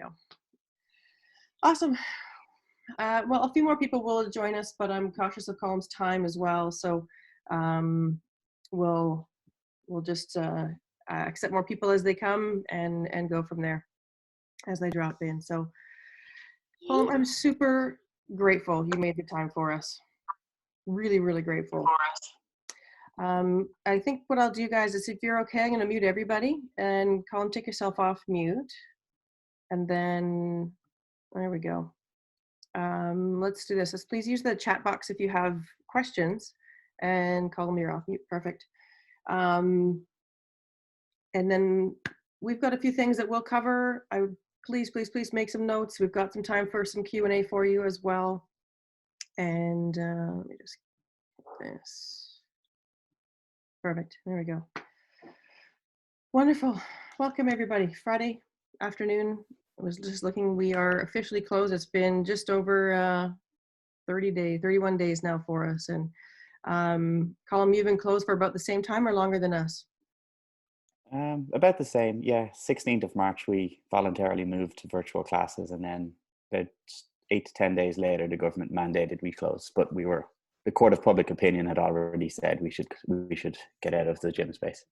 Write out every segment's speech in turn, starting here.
go. Awesome. Well, a few more people will join us, but I'm cautious of Colm's time as well. So we'll just accept more people as they come and go from there as they drop in. So Colm, I'm super grateful you made the time for us. Really, really grateful. I think what I'll do, guys, is if you're okay, I'm going to mute everybody and Colm, take yourself off mute. And then, there we go. Let's do this. Please use the chat box if you have questions, and Colm, you're off mute. Perfect. And then we've got a few things that we'll cover. I would please make some notes. We've got some time for some Q&A for you as well. And let me just get this. Perfect. There we go. Wonderful. Welcome, everybody. Friday afternoon. I was just looking. We are officially closed. It's been just over 31 days now for us. And Colm, you've been closed for about the same time or longer than us? About the same, yeah. 16th of March, we voluntarily moved to virtual classes, and then about 8 to 10 days later, the government mandated we close. But the court of public opinion had already said we should get out of the gym space.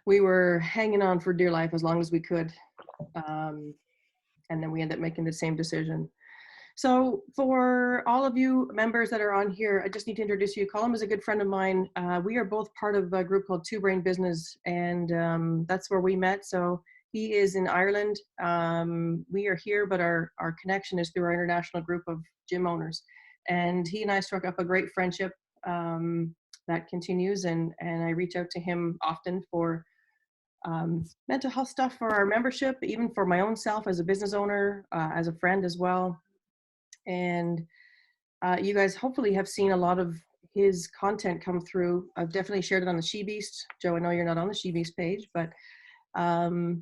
We were hanging on for dear life as long as we could, and then we ended up making the same decision. So for all of you members that are on here, I just need to introduce you. Colm is a good friend of mine. We are both part of a group called Two Brain Business, and that's where we met. So he is in Ireland. We are here, but our connection is through our international group of gym owners. And he and I struck up a great friendship that continues, and I reach out to him often for mental health stuff for our membership, even for my own self as a business owner, as a friend as well. And you guys hopefully have seen a lot of his content come through. I've definitely shared it on the She Beast. Joe, I know you're not on the She Beast page, but I've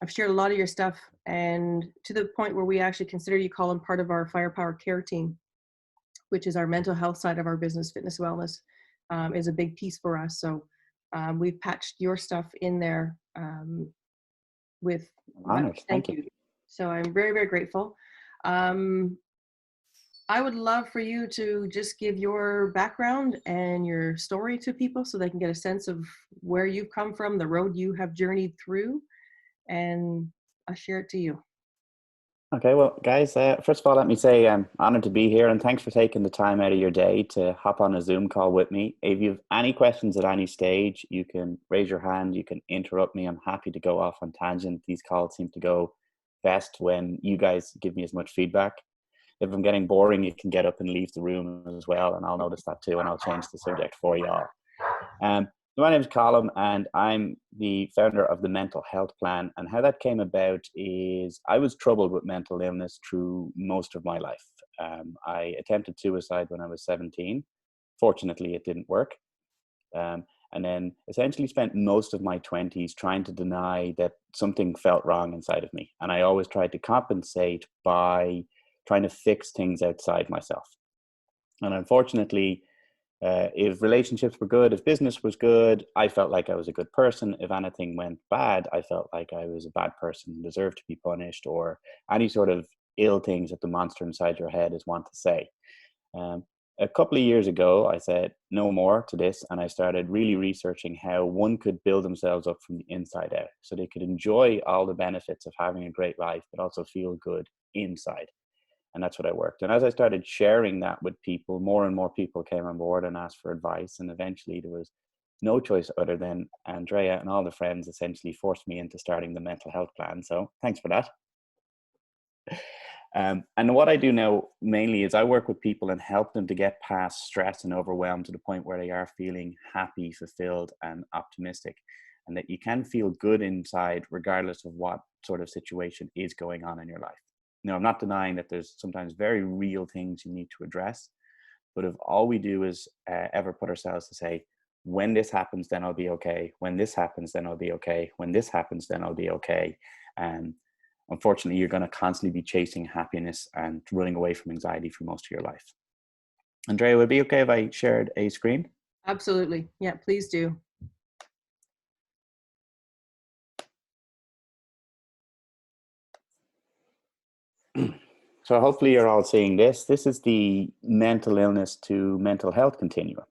shared a lot of your stuff, and to the point where we actually consider you, Colm, part of our FirePower care team, which is our mental health side of our business, fitness, wellness, is a big piece for us. So we've patched your stuff in there with honored. Thank you. So I'm very, very grateful. I would love for you to just give your background and your story to people so they can get a sense of where you've come from, the road you have journeyed through, and I'll share it to you. Okay, well, guys, first of all, let me say I'm honored to be here, and thanks for taking the time out of your day to hop on a Zoom call with me. If you have any questions at any stage, you can raise your hand, you can interrupt me. I'm happy to go off on tangent. These calls seem to go best when you guys give me as much feedback. If I'm getting boring, you can get up and leave the room as well, and I'll notice that too, and I'll change the subject for you all. My name is Colm, and I'm the founder of the Mental Health Plan. And how that came about is I was troubled with mental illness through most of my life. I attempted suicide when I was 17. Fortunately, it didn't work. And then essentially spent most of my 20s trying to deny that something felt wrong inside of me. And I always tried to compensate by trying to fix things outside myself. And unfortunately, if relationships were good, if business was good, I felt like I was a good person. If anything went bad, I felt like I was a bad person, deserved to be punished, or any sort of ill things that the monster inside your head is want to say. A couple of years ago, I said no more to this, and I started really researching how one could build themselves up from the inside out so they could enjoy all the benefits of having a great life, but also feel good inside. And that's what I worked. And as I started sharing that with people, more and more people came on board and asked for advice. And eventually there was no choice other than Andrea and all the friends essentially forced me into starting the Mental Health Plan. So thanks for that. And what I do now mainly is I work with people and help them to get past stress and overwhelm to the point where they are feeling happy, fulfilled, and optimistic. And that you can feel good inside regardless of what sort of situation is going on in your life. Now, I'm not denying that there's sometimes very real things you need to address, but if all we do is ever put ourselves to say, when this happens, then I'll be okay. When this happens, then I'll be okay. When this happens, then I'll be okay. Unfortunately, you're going to constantly be chasing happiness and running away from anxiety for most of your life. Andrea, would it be okay if I shared a screen? Absolutely. Yeah, please do. So hopefully you're all seeing this. This is the mental illness to mental health continuum.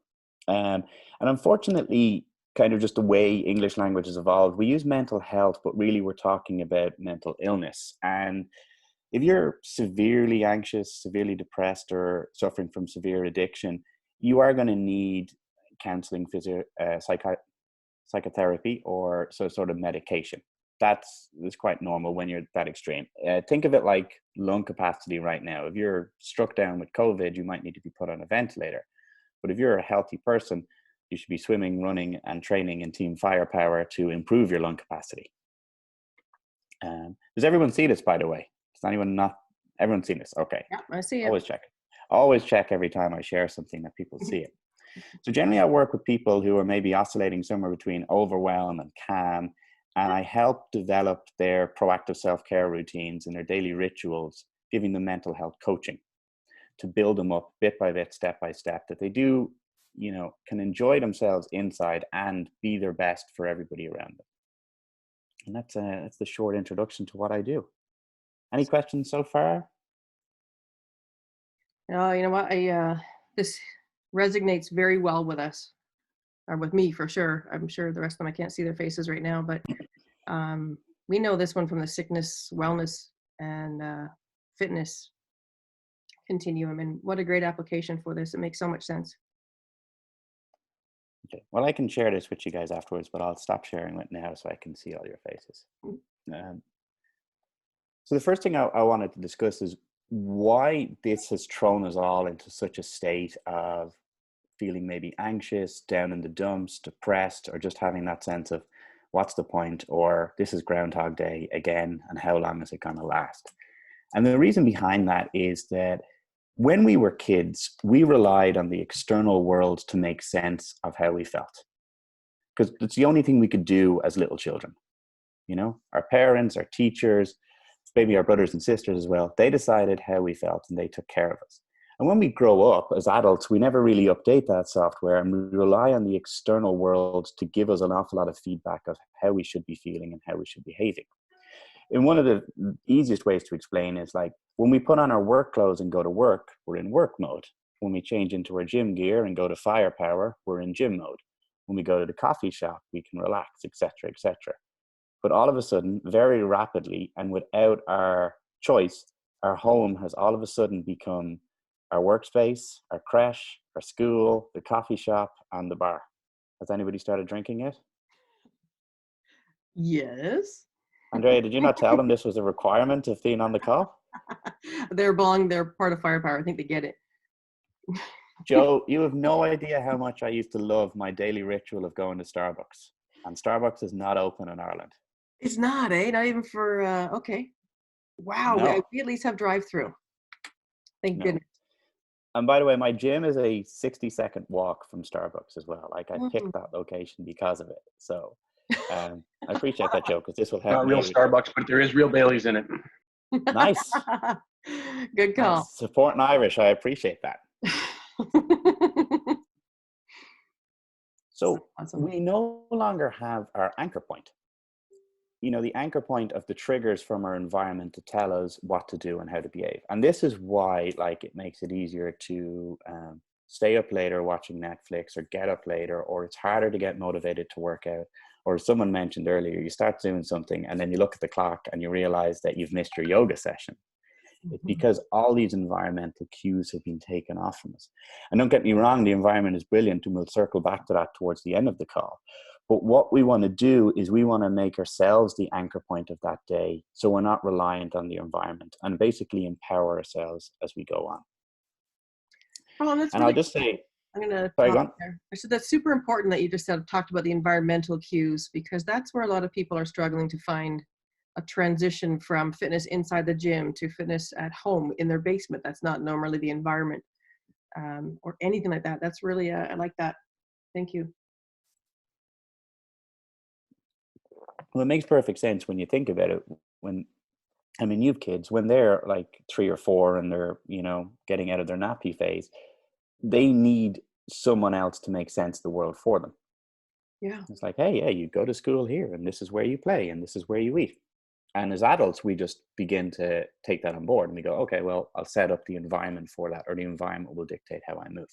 Um, and unfortunately, kind of just the way English language has evolved, we use mental health, but really we're talking about mental illness. And if you're severely anxious, severely depressed, or suffering from severe addiction, you are going to need counseling, psychotherapy, or so sort of medication. That's quite normal when you're that extreme. Think of it like lung capacity right now. If you're struck down with COVID, you might need to be put on a ventilator. But if you're a healthy person, you should be swimming, running, and training in Team FirePower to improve your lung capacity. Does everyone see this, by the way? Does anyone not? Everyone's seen this? Okay. Yeah, I see it. Always check. Always check every time I share something that people see it. So generally I work with people who are maybe oscillating somewhere between overwhelm and calm, and I help develop their proactive self-care routines and their daily rituals, giving them mental health coaching to build them up bit by bit, step by step, that they do, can enjoy themselves inside and be their best for everybody around them. And that's the short introduction to what I do. Any questions so far? Oh, you know what? This resonates very well with us, or with me for sure. I'm sure the rest of them, I can't see their faces right now, but we know this one from the sickness, wellness, and fitness continuum. And what a great application for this. It makes so much sense. Okay. Well, I can share this with you guys afterwards, but I'll stop sharing it now so I can see all your faces. So the first thing I wanted to discuss is why this has thrown us all into such a state of feeling maybe anxious, down in the dumps, depressed, or just having that sense of what's the point, or this is Groundhog Day again, and how long is it going to last? And the reason behind that is that when we were kids, we relied on the external world to make sense of how we felt, because it's the only thing we could do as little children. Our parents, our teachers, maybe our brothers and sisters as well, they decided how we felt and they took care of us. And when we grow up as adults, we never really update that software, and we rely on the external world to give us an awful lot of feedback of how we should be feeling and how we should be behaving. And one of the easiest ways to explain is like when we put on our work clothes and go to work, we're in work mode. When we change into our gym gear and go to FirePower, we're in gym mode. When we go to the coffee shop, we can relax, etc., etc. But all of a sudden, very rapidly, and without our choice, our home has all of a sudden become our workspace, our creche, our school, the coffee shop, and the bar. Has anybody started drinking yet? Yes. Andrea, did you not tell them this was a requirement of being on the call? They're part of Firepower. I think they get it. Joe, you have no idea how much I used to love my daily ritual of going to Starbucks. And Starbucks is not open in Ireland. It's not, eh? Not even for, okay. Wow, No, we at least have drive-through. Thank no. goodness. And by the way, my gym is a 60-second walk from Starbucks as well. Like I Mm. picked that location because of it. So I appreciate that, Joe, because this will help Not me real with Starbucks, but there is real Baileys in it. Nice. Good call. Nice. Supporting Irish. I appreciate that. So awesome. we no longer have our anchor point. The anchor point of the triggers from our environment to tell us what to do and how to behave. And this is why, like, it makes it easier to stay up later watching Netflix, or get up later, or it's harder to get motivated to work out. Or as someone mentioned earlier, you start doing something and then you look at the clock and you realize that you've missed your yoga session. It's because all these environmental cues have been taken off from us. And don't get me wrong, the environment is brilliant, and we'll circle back to that towards the end of the call. But what we want to do is we want to make ourselves the anchor point of that day, so we're not reliant on the environment, and basically empower ourselves as we go on. Oh, that's and really I'll just say, I'm going to sorry, go pause on. there. I said that's super important that you just talked about the environmental cues, because that's where a lot of people are struggling to find a transition from fitness inside the gym to fitness at home in their basement. That's not normally the environment, or anything like that. That's really, I like that. Thank you. Well, it makes perfect sense when you think about it. You've kids, when they're like 3 or 4 and they're, getting out of their nappy phase, they need someone else to make sense of the world for them. Yeah. It's like, hey, yeah, you go to school here, and this is where you play, and this is where you eat. And as adults, we just begin to take that on board and we go, okay, well, I'll set up the environment for that, or the environment will dictate how I move.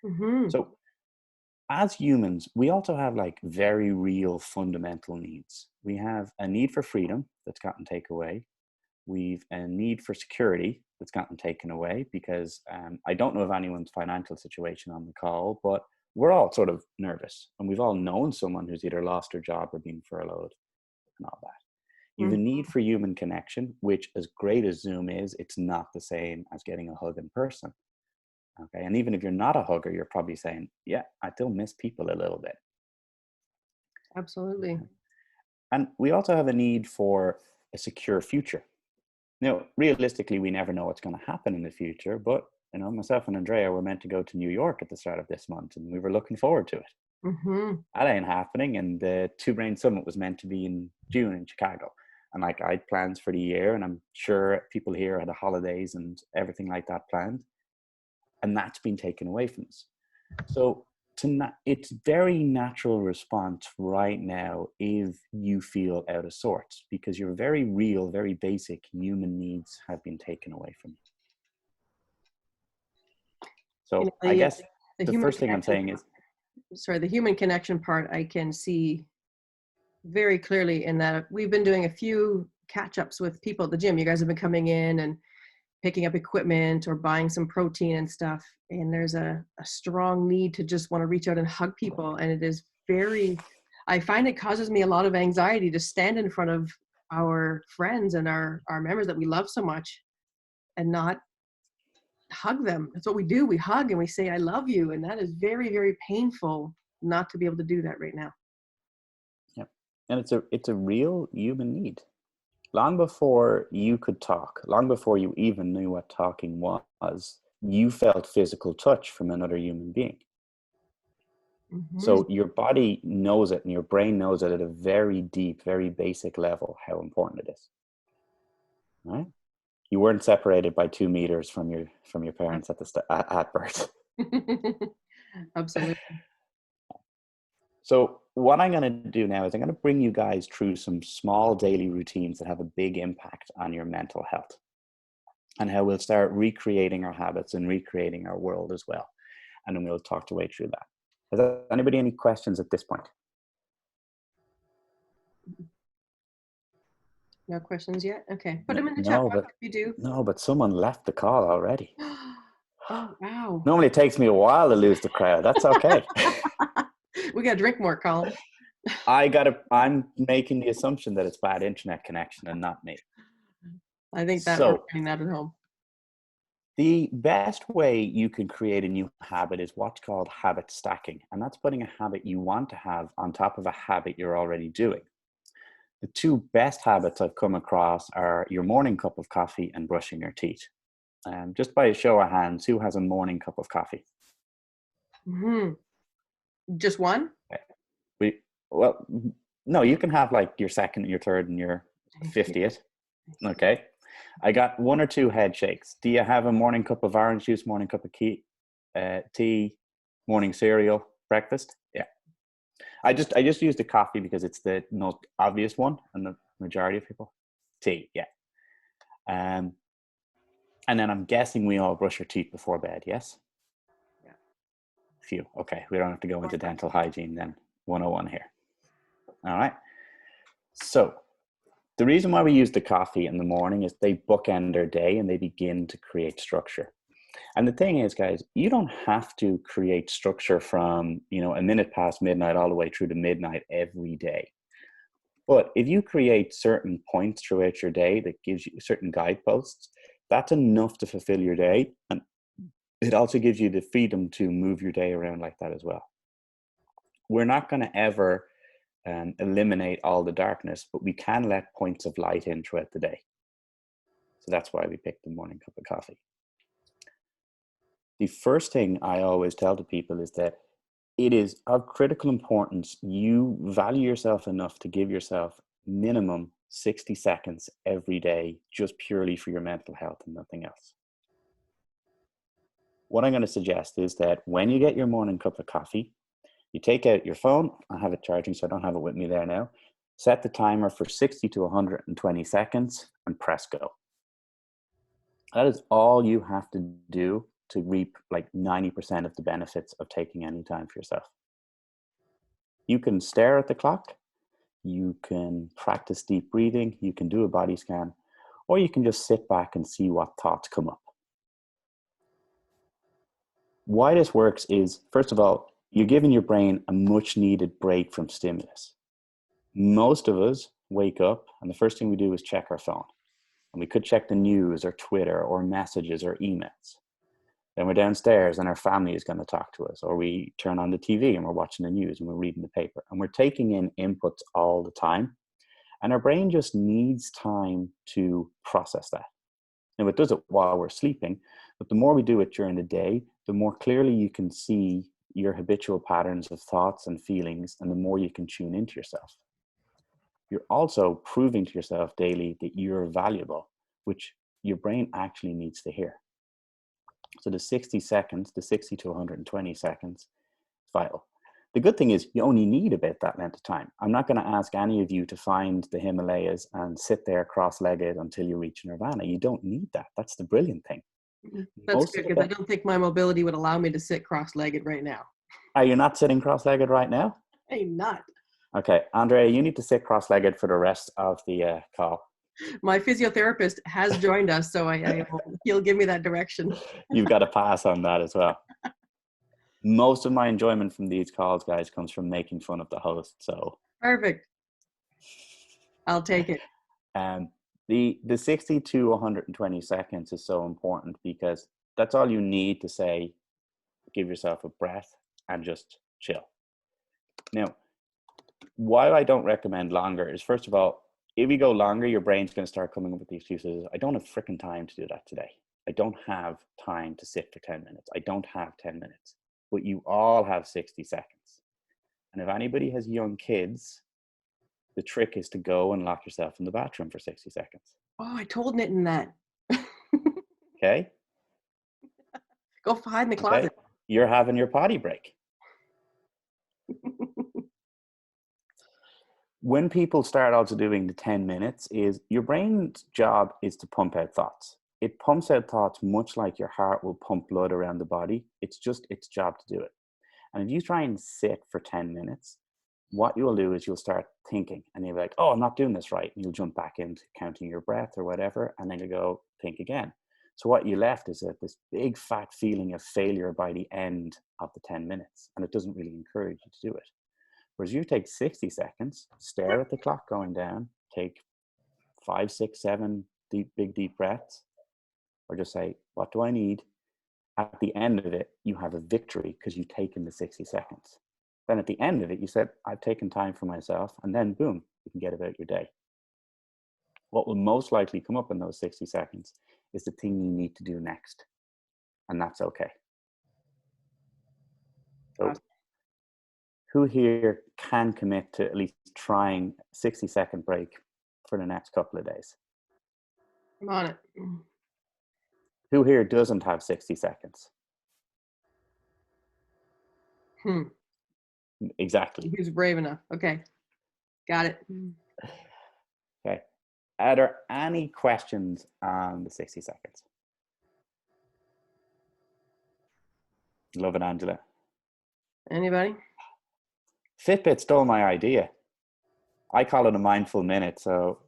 Mm-hmm. So as humans, we also have like very real fundamental needs. We have a need for freedom that's gotten taken away. We've a need for security that's gotten taken away because I don't know of anyone's financial situation on the call, but we're all sort of nervous, and we've all known someone who's either lost their job or been furloughed and all that. You have a need for human connection, which, as great as Zoom is, it's not the same as getting a hug in person. Okay. And even if you're not a hugger, you're probably saying, yeah, I still miss people a little bit. Absolutely. And we also have a need for a secure future. Now, realistically, we never know what's going to happen in the future, but myself and Andrea were meant to go to New York at the start of this month, and we were looking forward to it. Mm-hmm. That ain't happening, and the Two Brain Summit was meant to be in June in Chicago. And like, I had plans for the year, and I'm sure people here had the holidays and everything like that planned, and that's been taken away from us. So it's very natural response right now if you feel out of sorts, because your very real, very basic human needs have been taken away from you. So I guess the first thing I'm saying is, the human connection part I can see very clearly in that we've been doing a few catch-ups with people at the gym. You guys have been coming in and picking up equipment or buying some protein and stuff. And there's a strong need to just want to reach out and hug people. And it is I find it causes me a lot of anxiety to stand in front of our friends and our members that we love so much and not hug them. That's what we do. We hug and we say, I love you. And that is very, very painful not to be able to do that right now. yeah, and it's a real human need. Long before you could talk, long before you even knew what talking was, you felt physical touch from another human being. Mm-hmm. So your body knows it and your brain knows it at a very deep, very basic level, how important it is. Right? You weren't separated by 2 meters from your parents at birth. Absolutely. So what I'm going to do now is I'm going to bring you guys through some small daily routines that have a big impact on your mental health, and how we'll start recreating our habits and recreating our world as well. And then we'll talk the way through that. Has anybody any questions at this point? No questions yet? Okay. Put them in the chat No, box but if you do. no, but someone left the call already. Oh, wow. Normally it takes me a while to lose the crowd. That's okay. We got to drink more, Colm. I'm making the assumption that it's bad internet connection and not me. I think that we're doing that at home. The best way you can create a new habit is what's called habit stacking. And that's putting a habit you want to have on top of a habit you're already doing. The two best habits I've come across are your morning cup of coffee and brushing your teeth. Just by a show of hands, who has a morning cup of coffee? Mm-hmm. Just one? Well, no, you can have like your second, your third, and your 50th. Okay. I got 1 or 2 head shakes. Do you have a morning cup of orange juice, morning cup of tea, morning cereal, breakfast? Yeah. I just use the coffee because it's the most obvious one, and the majority of people. Tea, yeah. And then I'm guessing we all brush our teeth before bed, yes? Yeah. Phew. Okay, we don't have to go into dental hygiene then. 101 here. All right. So the reason why we use the coffee in the morning is they bookend their day and they begin to create structure. And the thing is, guys, you don't have to create structure from, a minute past midnight all the way through to midnight every day. But if you create certain points throughout your day that gives you certain guideposts, that's enough to fulfill your day. And it also gives you the freedom to move your day around like that as well. We're not going to ever eliminate all the darkness, but we can let points of light in throughout the day. So that's why we picked the morning cup of coffee. The first thing I always tell to people is that it is of critical importance you value yourself enough to give yourself minimum 60 seconds every day, just purely for your mental health and nothing else. What I'm going to suggest is that when you get your morning cup of coffee, you take out your phone. I have it charging, so I don't have it with me there now. Set the timer for 60 to 120 seconds and press go. That is all you have to do to reap like 90% of the benefits of taking any time for yourself. You can stare at the clock, you can practice deep breathing, you can do a body scan, or you can just sit back and see what thoughts come up. Why this works is, first of all, you're giving your brain a much needed break from stimulus. Most of us wake up and the first thing we do is check our phone. And we could check the news or Twitter or messages or emails. Then we're downstairs and our family is going to talk to us, or we turn on the TV and we're watching the news and we're reading the paper, and we're taking in inputs all the time. And our brain just needs time to process that. Now, it does it while we're sleeping, but the more we do it during the day, the more clearly you can see your habitual patterns of thoughts and feelings, and the more you can tune into yourself. You're also proving to yourself daily that you're valuable, which your brain actually needs to hear. So the 60 seconds, the 60 to 120 seconds, is vital. The good thing is you only need about that length of time. I'm not going to ask any of you to find the Himalayas and sit there cross-legged until you reach nirvana. You don't need that. That's the brilliant thing. That's good, because I don't think my mobility would allow me to sit cross-legged right now. Are you not sitting cross-legged right now? I'm not. Okay, Andrea, you need to sit cross-legged for the rest of the call. My physiotherapist has joined us, so he'll give me that direction. You've got to pass on that as well. Most of my enjoyment from these calls, guys, comes from making fun of the host. So perfect. I'll take it. The 60 to 120 seconds is so important because that's all you need to say, give yourself a breath and just chill. Now, why I don't recommend longer is, first of all, if you go longer, your brain's going to start coming up with the excuses. I don't have freaking time to do that today. I don't have time to sit for 10 minutes. I don't have 10 minutes. But you all have 60 seconds. And if anybody has young kids, the trick is to go and lock yourself in the bathroom for 60 seconds. Oh, I told Nitin that. Okay? Go hide in the closet. Okay? You're having your potty break. When people start also doing the 10 minutes, is your brain's job is to pump out thoughts. It pumps out thoughts much like your heart will pump blood around the body. It's just its job to do it. And if you try and sit for 10 minutes, what you'll do is you'll start thinking and you'll be like, oh, I'm not doing this right. And you'll jump back into counting your breath or whatever. And then you go think again. So what you left is this big fat feeling of failure by the end of the 10 minutes. And it doesn't really encourage you to do it. Whereas you take 60 seconds, stare at the clock going down, take 5, 6, 7 big deep breaths, or just say, what do I need? At the end of it, you have a victory because you've taken the 60 seconds. Then at the end of it, you said, I've taken time for myself, and then boom, you can get about your day. What will most likely come up in those 60 seconds is the thing you need to do next. And that's okay. So who here can commit to at least trying a 60-second break for the next couple of days? I'm on it. Who here doesn't have 60 seconds? Exactly. Who's brave enough? Okay. Got it. Okay. Are there any questions on the 60 seconds? Love it, Angela. Anybody? Fitbit stole my idea. I call it a mindful minute. So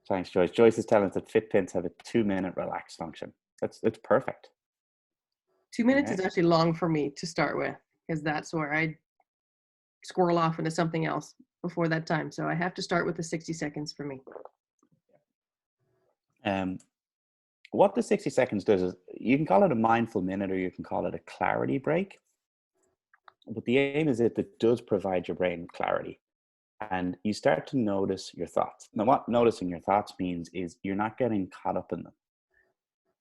thanks, Joyce. Joyce is telling us that Fitbits have a 2-minute relax function. It's perfect. 2 minutes is actually long for me to start with, because that's where I squirrel off into something else before that time. So I have to start with the 60 seconds for me. What the 60 seconds does is, you can call it a mindful minute or you can call it a clarity break. But the aim is that it does provide your brain clarity. And you start to notice your thoughts. Now, what noticing your thoughts means is you're not getting caught up in them.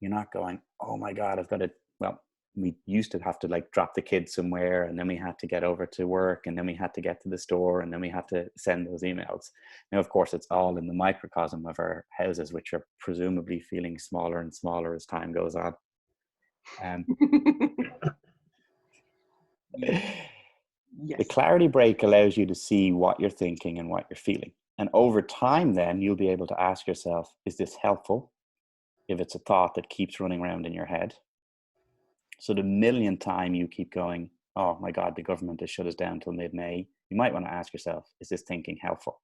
You're not going, oh my God, I've got to, well, we used to have to like drop the kids somewhere, and then we had to get over to work, and then we had to get to the store, and then we had to send those emails. Now, of course, it's all in the microcosm of our houses, which are presumably feeling smaller and smaller as time goes on. Yes. The clarity break allows you to see what you're thinking and what you're feeling. And over time, then you'll be able to ask yourself, is this helpful? If it's a thought that keeps running around in your head. So the millionth time you keep going, oh my God, the government has shut us down till mid-May, you might want to ask yourself, is this thinking helpful?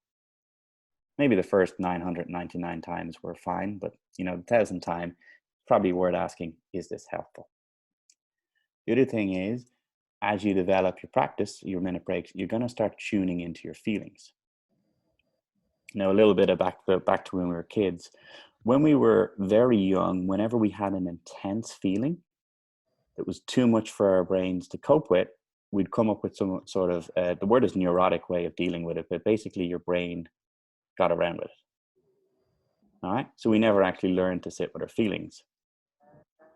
Maybe the first 999 times were fine, but the 1000th time, it's probably worth asking, is this helpful? The other thing is, as you develop your practice, your minute breaks, you're going to start tuning into your feelings. Now, a little bit of back to when we were kids. When we were very young, whenever we had an intense feeling that was too much for our brains to cope with, we'd come up with some sort of, the word is neurotic way of dealing with it, but basically your brain got around with it. All right. So we never actually learned to sit with our feelings.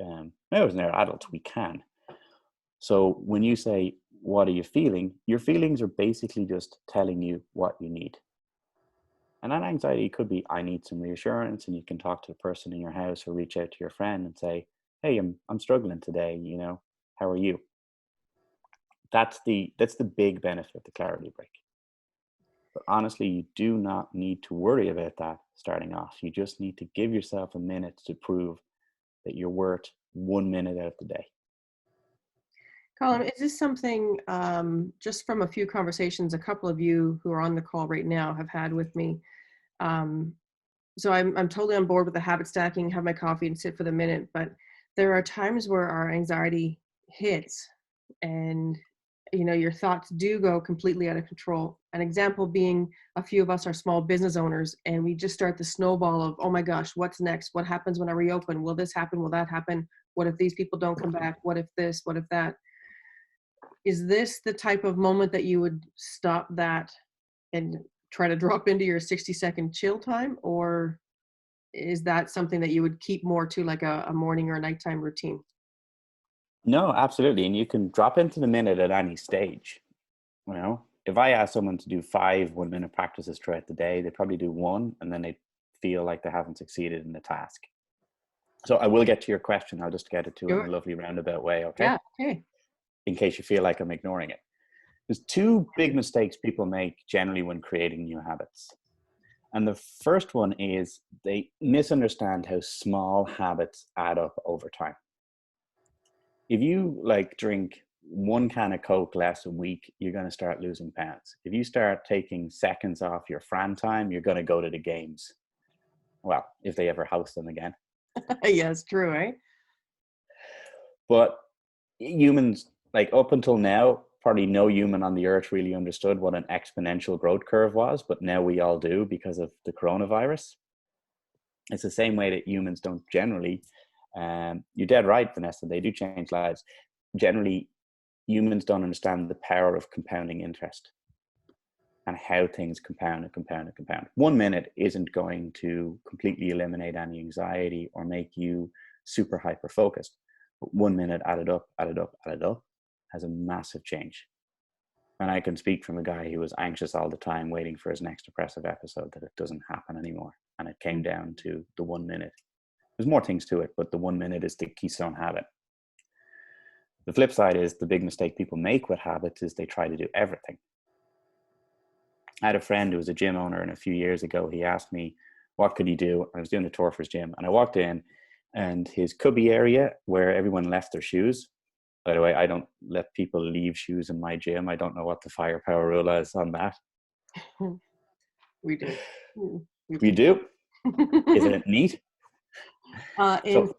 Now, as an adult, we can. So when you say, what are you feeling? Your feelings are basically just telling you what you need. And that anxiety could be, I need some reassurance, and you can talk to the person in your house or reach out to your friend and say, hey, I'm struggling today, how are you? That's the big benefit of the clarity break. But honestly, you do not need to worry about that starting off. You just need to give yourself a minute to prove that you're worth 1 minute out of the day. Colm, is this something, just from a few conversations a couple of you who are on the call right now have had with me? So I'm totally on board with the habit stacking, have my coffee and sit for the minute, but there are times where our anxiety hits and your thoughts do go completely out of control. An example being, a few of us are small business owners and we just start the snowball of, oh my gosh, what's next? What happens when I reopen? Will this happen? Will that happen? What if these people don't come back? What if this? What if that? Is this the type of moment that you would stop that and try to drop into your 60-second chill time? Or is that something that you would keep more to like a morning or a nighttime routine? No, absolutely. And you can drop into the minute at any stage. If I ask someone to do 5 1-minute practices throughout the day, they probably do one and then they feel like they haven't succeeded in the task. So I will get to your question. I'll just get it to it in a lovely roundabout way. Okay. Yeah. Okay. In case you feel like I'm ignoring it. There's 2 big mistakes people make generally when creating new habits. And the first one is they misunderstand how small habits add up over time. If you drink 1 can of Coke less a week, you're going to start losing pounds. If you start taking seconds off your Fran time, you're going to go to the games. Well, if they ever host them again. Yeah, it's true, eh? But humans, up until now, probably no human on the earth really understood what an exponential growth curve was, but now we all do because of the coronavirus. It's the same way that humans don't generally, you're dead right, Vanessa, they do change lives. Generally, humans don't understand the power of compounding interest and how things compound and compound and compound. 1 minute isn't going to completely eliminate any anxiety or make you super hyper focused. But 1 minute added up has a massive change. And I can speak from a guy who was anxious all the time waiting for his next depressive episode that it doesn't happen anymore. And it came down to the 1 minute. There's more things to it, but the 1 minute is the keystone habit. The flip side is the big mistake people make with habits is they try to do everything. I had a friend who was a gym owner, and a few years ago, he asked me, what could he do? I was doing a tour for his gym, and I walked in, and his cubby area where everyone left their shoes. By the way, I don't let people leave shoes in my gym. I don't know what the FirePower rule is on that. We do. We do? Isn't it neat? So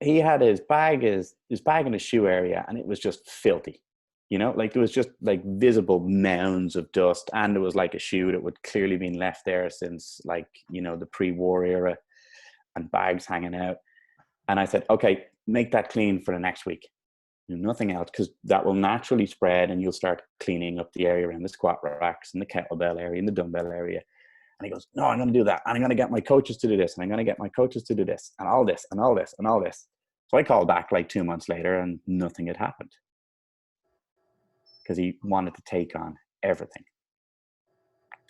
he had his bag in his shoe area, and it was just filthy. There was just visible mounds of dust, and there was a shoe that would clearly been left there since the pre-war era, and bags hanging out. And I said, okay, make that clean for the next week. Do nothing else, because that will naturally spread, and you'll start cleaning up the area around the squat racks and the kettlebell area and the dumbbell area. And he goes, no, I'm going to do that. And I'm going to get my coaches to do this. And I'm going to get my coaches to do this and all this and all this and all this. So I called back 2 months later and nothing had happened because he wanted to take on everything.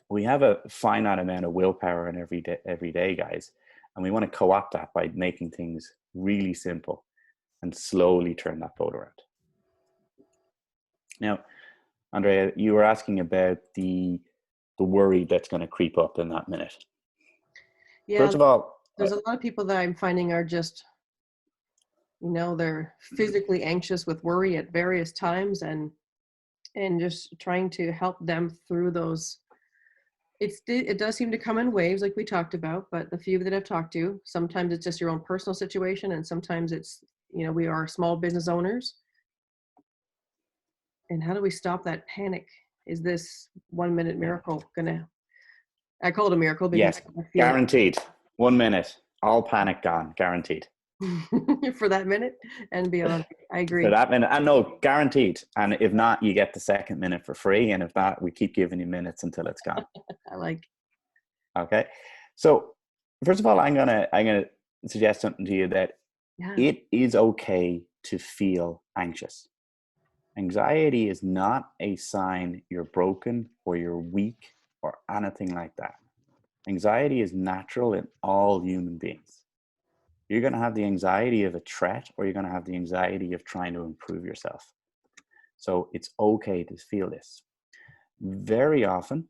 We have a finite amount of willpower in every day, guys. And we want to co-opt that by making things really simple and slowly turn that boat around. Now, Andrea, you were asking about the worry that's going to creep up in that minute. Yeah, First of all, there's a lot of people that I'm finding are just, they're physically anxious with worry at various times, and just trying to help them through those. It does seem to come in waves, like we talked about, but the few that I've talked to, sometimes it's just your own personal situation, and sometimes it's, we are small business owners. And how do we stop that panic? Is this 1 minute miracle gonna, I call it a miracle because yes, I feel guaranteed. 1 minute, all panic gone, guaranteed. it for that minute and beyond. I agree. For that minute, and no, guaranteed. And if not, you get the second minute for free. And if not, we keep giving you minutes until it's gone. I like. Okay. So first of all, I'm gonna suggest something to you that it is okay to feel anxious. Anxiety is not a sign you're broken or you're weak or anything like that. Anxiety is natural in all human beings. You're going to have the anxiety of a threat, or you're going to have the anxiety of trying to improve yourself. So it's okay to feel this. Very often,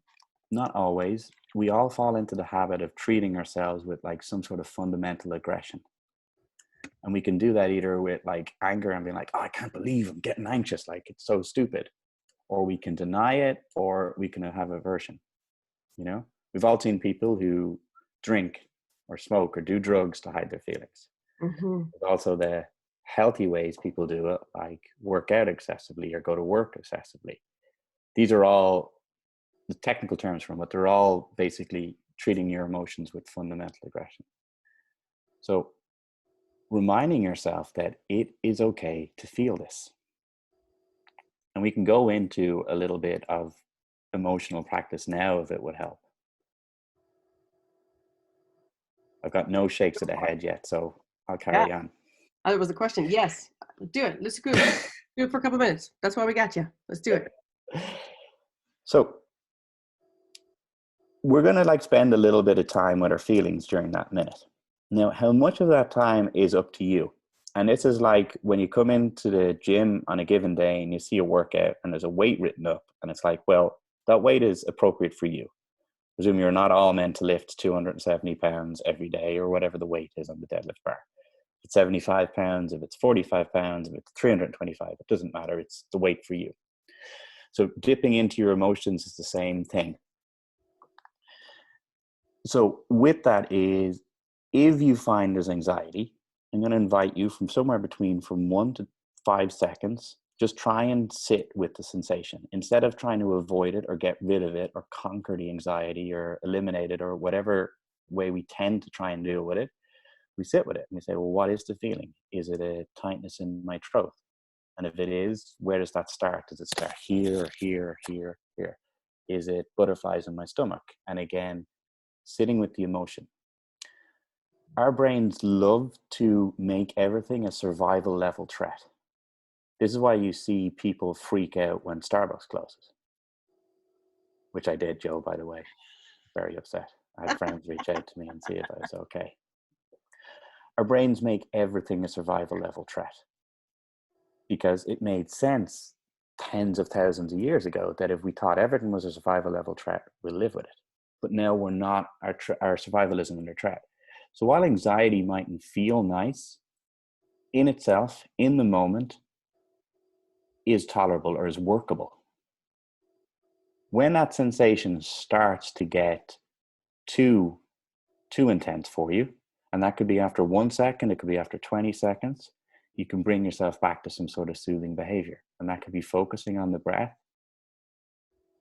not always, we all fall into the habit of treating ourselves with like some sort of fundamental aggression. And we can do that either with like anger and being like, oh, I can't believe I'm getting anxious. Like, it's so stupid. Or we can deny it, or we can have aversion. We've all seen people who drink or smoke or do drugs to hide their feelings. Mm-hmm. There's also the healthy ways people do it, like work out excessively or go to work excessively. These are all the technical terms for them, but they're all basically treating your emotions with fundamental aggression. So reminding yourself that it is okay to feel this. And we can go into a little bit of emotional practice now if it would help. I've got no shakes of the head yet, so I'll carry on. That was the question. Yes, do it. Let's do it. Do it for a couple of minutes. That's why we got you. Let's do it. So we're going to spend a little bit of time with our feelings during that minute. Now, how much of that time is up to you? And this is like when you come into the gym on a given day and you see a workout and there's a weight written up, and it's like, well, that weight is appropriate for you. Presume you're not all meant to lift 270 pounds every day or whatever the weight is on the deadlift bar. If it's 75 pounds, if it's 45 pounds, if it's 325, it doesn't matter. It's the weight for you. So dipping into your emotions is the same thing. So with that is, if you find there's anxiety, I'm going to invite you from somewhere between from 1 to 5 seconds, just try and sit with the sensation. Instead of trying to avoid it or get rid of it or conquer the anxiety or eliminate it or whatever way we tend to try and deal with it, we sit with it and we say, well, what is the feeling? Is it a tightness in my throat? And if it is, where does that start? Does it start here, here, here, here? Is it butterflies in my stomach? And again, sitting with the emotion. Our brains love to make everything a survival level threat. This is why you see people freak out when Starbucks closes. Which I did, Joe, by the way. Very upset. I had friends reach out to me and see if I was okay. Our brains make everything a survival level threat. Because it made sense tens of thousands of years ago that if we thought everything was a survival level threat, we'll live with it. But now we're not, our survival isn't under threat. So while anxiety mightn't feel nice, in itself, in the moment, is tolerable or is workable. When that sensation starts to get too intense for you, and that could be after 1 second, it could be after 20 seconds, you can bring yourself back to some sort of soothing behavior. And that could be focusing on the breath.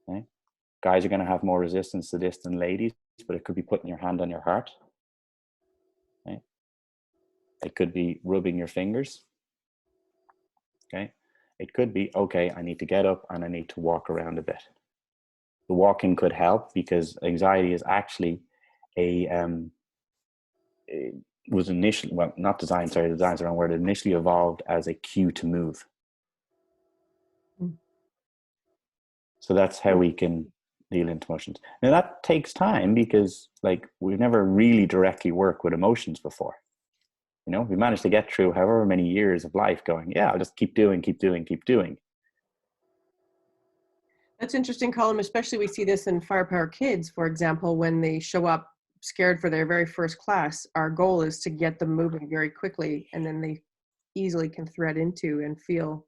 Okay? Guys are going to have more resistance to this than ladies, but it could be putting your hand on your heart. Okay? It could be rubbing your fingers. Okay? It could be, okay, I need to get up and I need to walk around a bit. The walking could help because anxiety is actually it was initially, well, not designed, sorry, design's the wrong word, it initially evolved as a cue to move. So that's how we can deal into emotions. Now that takes time because we've never really directly worked with emotions before. We managed to get through however many years of life going, yeah, I'll just keep doing. That's interesting, Colm. Especially we see this in FirePower kids, for example, when they show up scared for their very first class. Our goal is to get them moving very quickly, and then they easily can thread into and feel,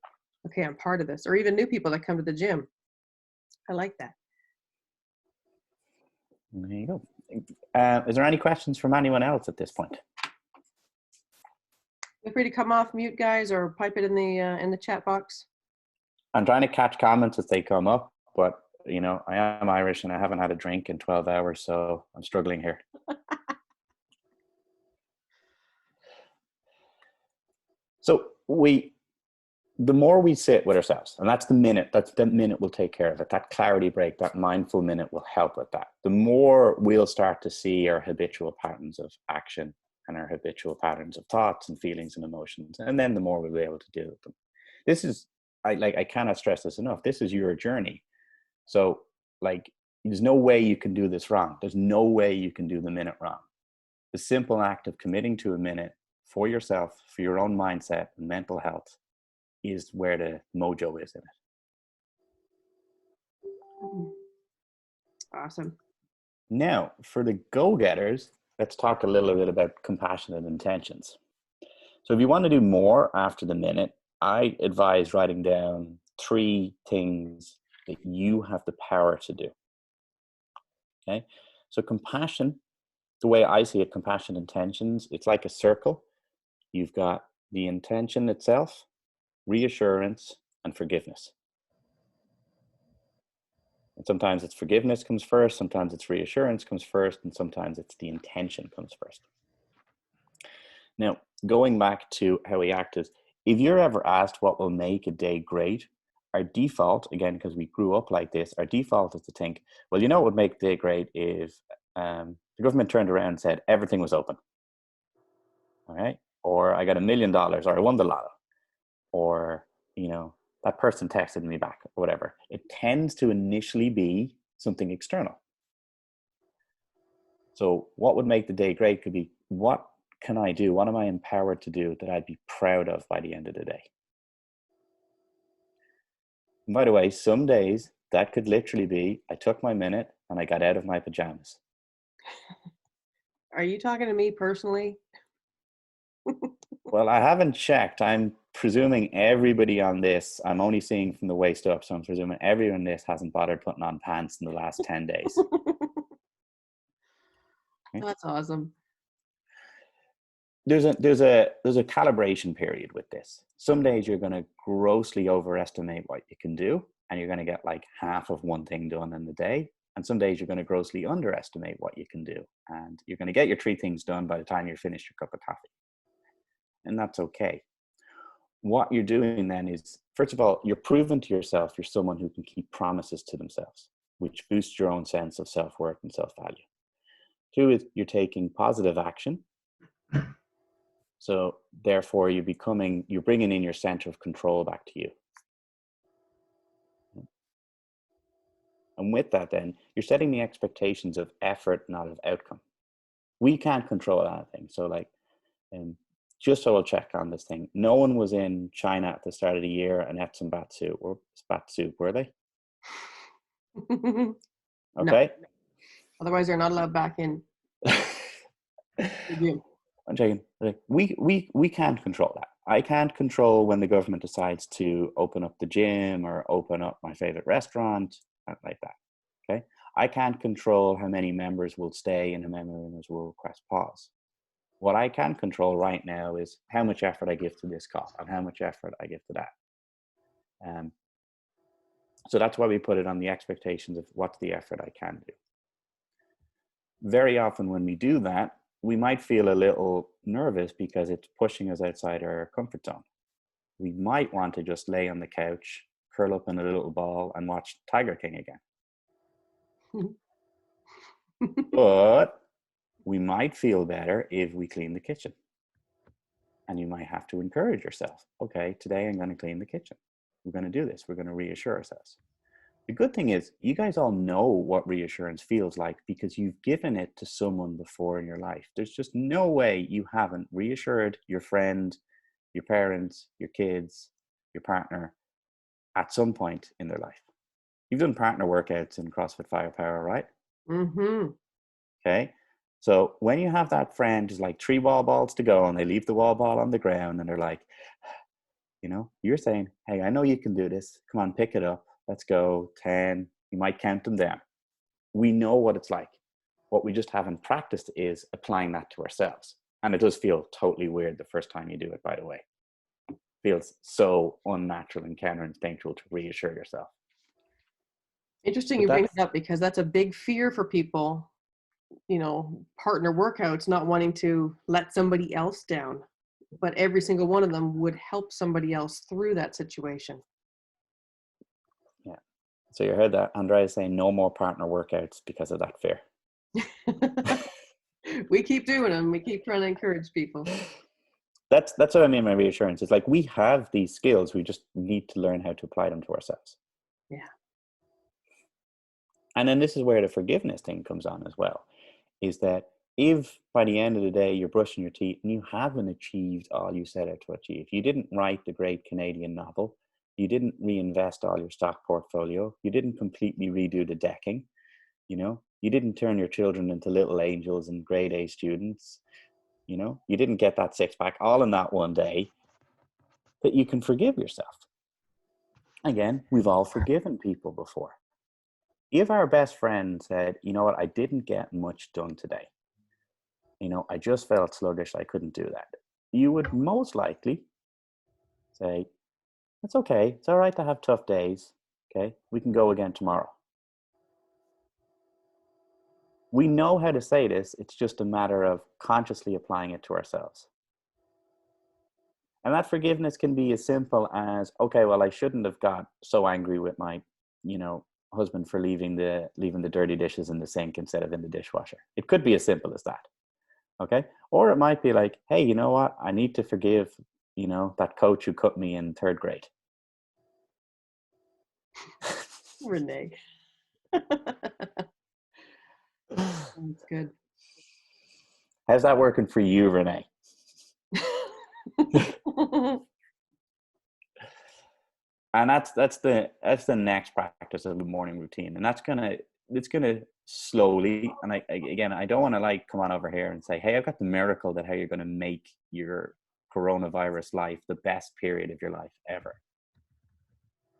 okay, I'm part of this. Or even new people that come to the gym. I like that. There you go. Is there any questions from anyone else at this point? Feel free to come off mute, guys, or pipe it in the chat box. I'm trying to catch comments as they come up, but you know, I am Irish and I haven't had a drink in 12 hours, so I'm struggling here. So the more we sit with ourselves, and that's the minute we'll take care of it. That clarity break, that mindful minute will help with that. The more we'll start to see our habitual patterns of action and our habitual patterns of thoughts and feelings and emotions, and then the more we'll be able to deal with them. This is, I cannot stress this enough. This is your journey. So like, there's no way you can do this wrong. There's no way you can do the minute wrong. The simple act of committing to a minute for yourself, for your own mindset and mental health, is where the mojo is in it. Awesome. Now, for the go-getters, let's talk a little bit about compassionate intentions. So if you want to do more after the minute, I advise writing down 3 things that you have the power to do. Okay? So compassion, the way I see it, compassion intentions, it's like a circle. You've got the intention itself, reassurance, and forgiveness. And sometimes it's forgiveness comes first, sometimes it's reassurance comes first, and sometimes it's the intention comes first. Now, going back to how we act is, if you're ever asked what will make a day great, our default, again, because we grew up like this, our default is to think, well, you know what would make the day great if the government turned around and said everything was open. All right? Or I got $1 million, or I won the lotto, or, you know, that person texted me back, or whatever. It tends to initially be something external. So what would make the day great could be, what can I do? What am I empowered to do that I'd be proud of by the end of the day? And by the way, some days that could literally be, I took my minute and I got out of my pajamas. Are you talking to me personally? Well, I haven't checked. I'm presuming everybody on this, I'm only seeing from the waist up, so I'm presuming everyone on this hasn't bothered putting on pants in the last 10 days. Okay. That's awesome. There's a calibration period with this. Some days you're going to grossly overestimate what you can do, and you're going to get like half of one thing done in the day. And some days you're going to grossly underestimate what you can do, and you're going to get your 3 things done by the time you're finished your cup of coffee. And that's okay. What you're doing then is, first of all, you're proving to yourself you're someone who can keep promises to themselves, which boosts your own sense of self-worth and self-value. 2 is you're taking positive action. So therefore you're bringing in your center of control back to you. And with that then, you're setting the expectations of effort, not of outcome. We can't control anything. So like, just so I'll check on this thing. No one was in China at the start of the year and ate some bat soup, were they? Okay. No. Otherwise, they're not allowed back in the gym. I'm checking. We can't control that. I can't control when the government decides to open up the gym or open up my favorite restaurant, like that. Okay. I can't control how many members will stay and how many members will request pause. What I can control right now is how much effort I give to this call and how much effort I give to that. So that's why we put it on the expectations of what's the effort I can do. Very often when we do that, we might feel a little nervous because it's pushing us outside our comfort zone. We might want to just lay on the couch, curl up in a little ball and watch Tiger King again. But we might feel better if we clean the kitchen. And you might have to encourage yourself. Okay, today I'm going to clean the kitchen. We're going to do this. We're going to reassure ourselves. The good thing is you guys all know what reassurance feels like because you've given it to someone before in your life. There's just no way you haven't reassured your friend, your parents, your kids, your partner at some point in their life. You've done partner workouts in CrossFit FirePower, right? Mm-hmm. Okay. So when you have that friend who's like 3 wall balls to go and they leave the wall ball on the ground and they're like, you know, you're saying, hey, I know you can do this. Come on, pick it up. Let's go. 10. You might count them down. We know what it's like. What we just haven't practiced is applying that to ourselves. And it does feel totally weird the first time you do it, by the way. It feels so unnatural and counterinstinctual to reassure yourself. Interesting But you bring that's, it up, because that's a big fear for people, you know, partner workouts, not wanting to let somebody else down. But every single one of them would help somebody else through that situation. yeah. So you heard that Andrea saying no more partner workouts because of that fear. We keep doing them. We keep trying to encourage people. That's what I mean by reassurance. It's like we have these skills. We just need to learn how to apply them to ourselves. Yeah. And then this is where the forgiveness thing comes on as well, is that if by the end of the day you're brushing your teeth and you haven't achieved all you set out to achieve, you didn't write the great Canadian novel, you didn't reinvest all your stock portfolio, you didn't completely redo the decking, you know, you didn't turn your children into little angels and grade A students, you know, you didn't get that 6-pack all in that one day, that you can forgive yourself. Again, we've all forgiven people before. If our best friend said, you know what, I didn't get much done today, you know, I just felt sluggish, I couldn't do that, you would most likely say, it's okay, it's all right to have tough days, okay, we can go again tomorrow. We know how to say this, it's just a matter of consciously applying it to ourselves. And that forgiveness can be as simple as, okay, well, I shouldn't have got so angry with my, you know, husband for leaving the dirty dishes in the sink instead of in the dishwasher. It could be as simple as that. Okay. Or it might be like, hey, you know what? I need to forgive, you know, that coach who cut me in 3rd grade. Renee. That's good. How's that working for you, Renee? And that's the next practice of the morning routine. And it's gonna slowly, and I don't want to like come on over here and say, hey, I've got the miracle that how you're gonna make your coronavirus life the best period of your life ever.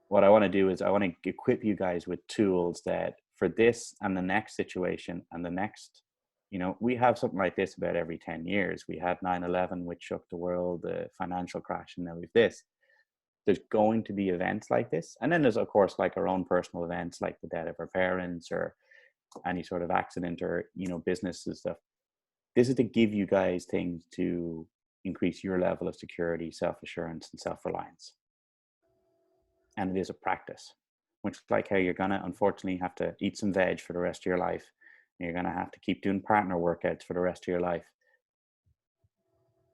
What I want to do is I want to equip you guys with tools that for this and the next situation and the next, you know, we have something like this about every 10 years. We had 9/11, which shook the world, the financial crash, and now we've this. There's going to be events like this. And then there's, of course, like our own personal events, like the death of our parents or any sort of accident or, you know, business and stuff. This is to give you guys things to increase your level of security, self-assurance, and self-reliance. And it is a practice, much like how you're going to unfortunately have to eat some veg for the rest of your life. And you're going to have to keep doing partner workouts for the rest of your life.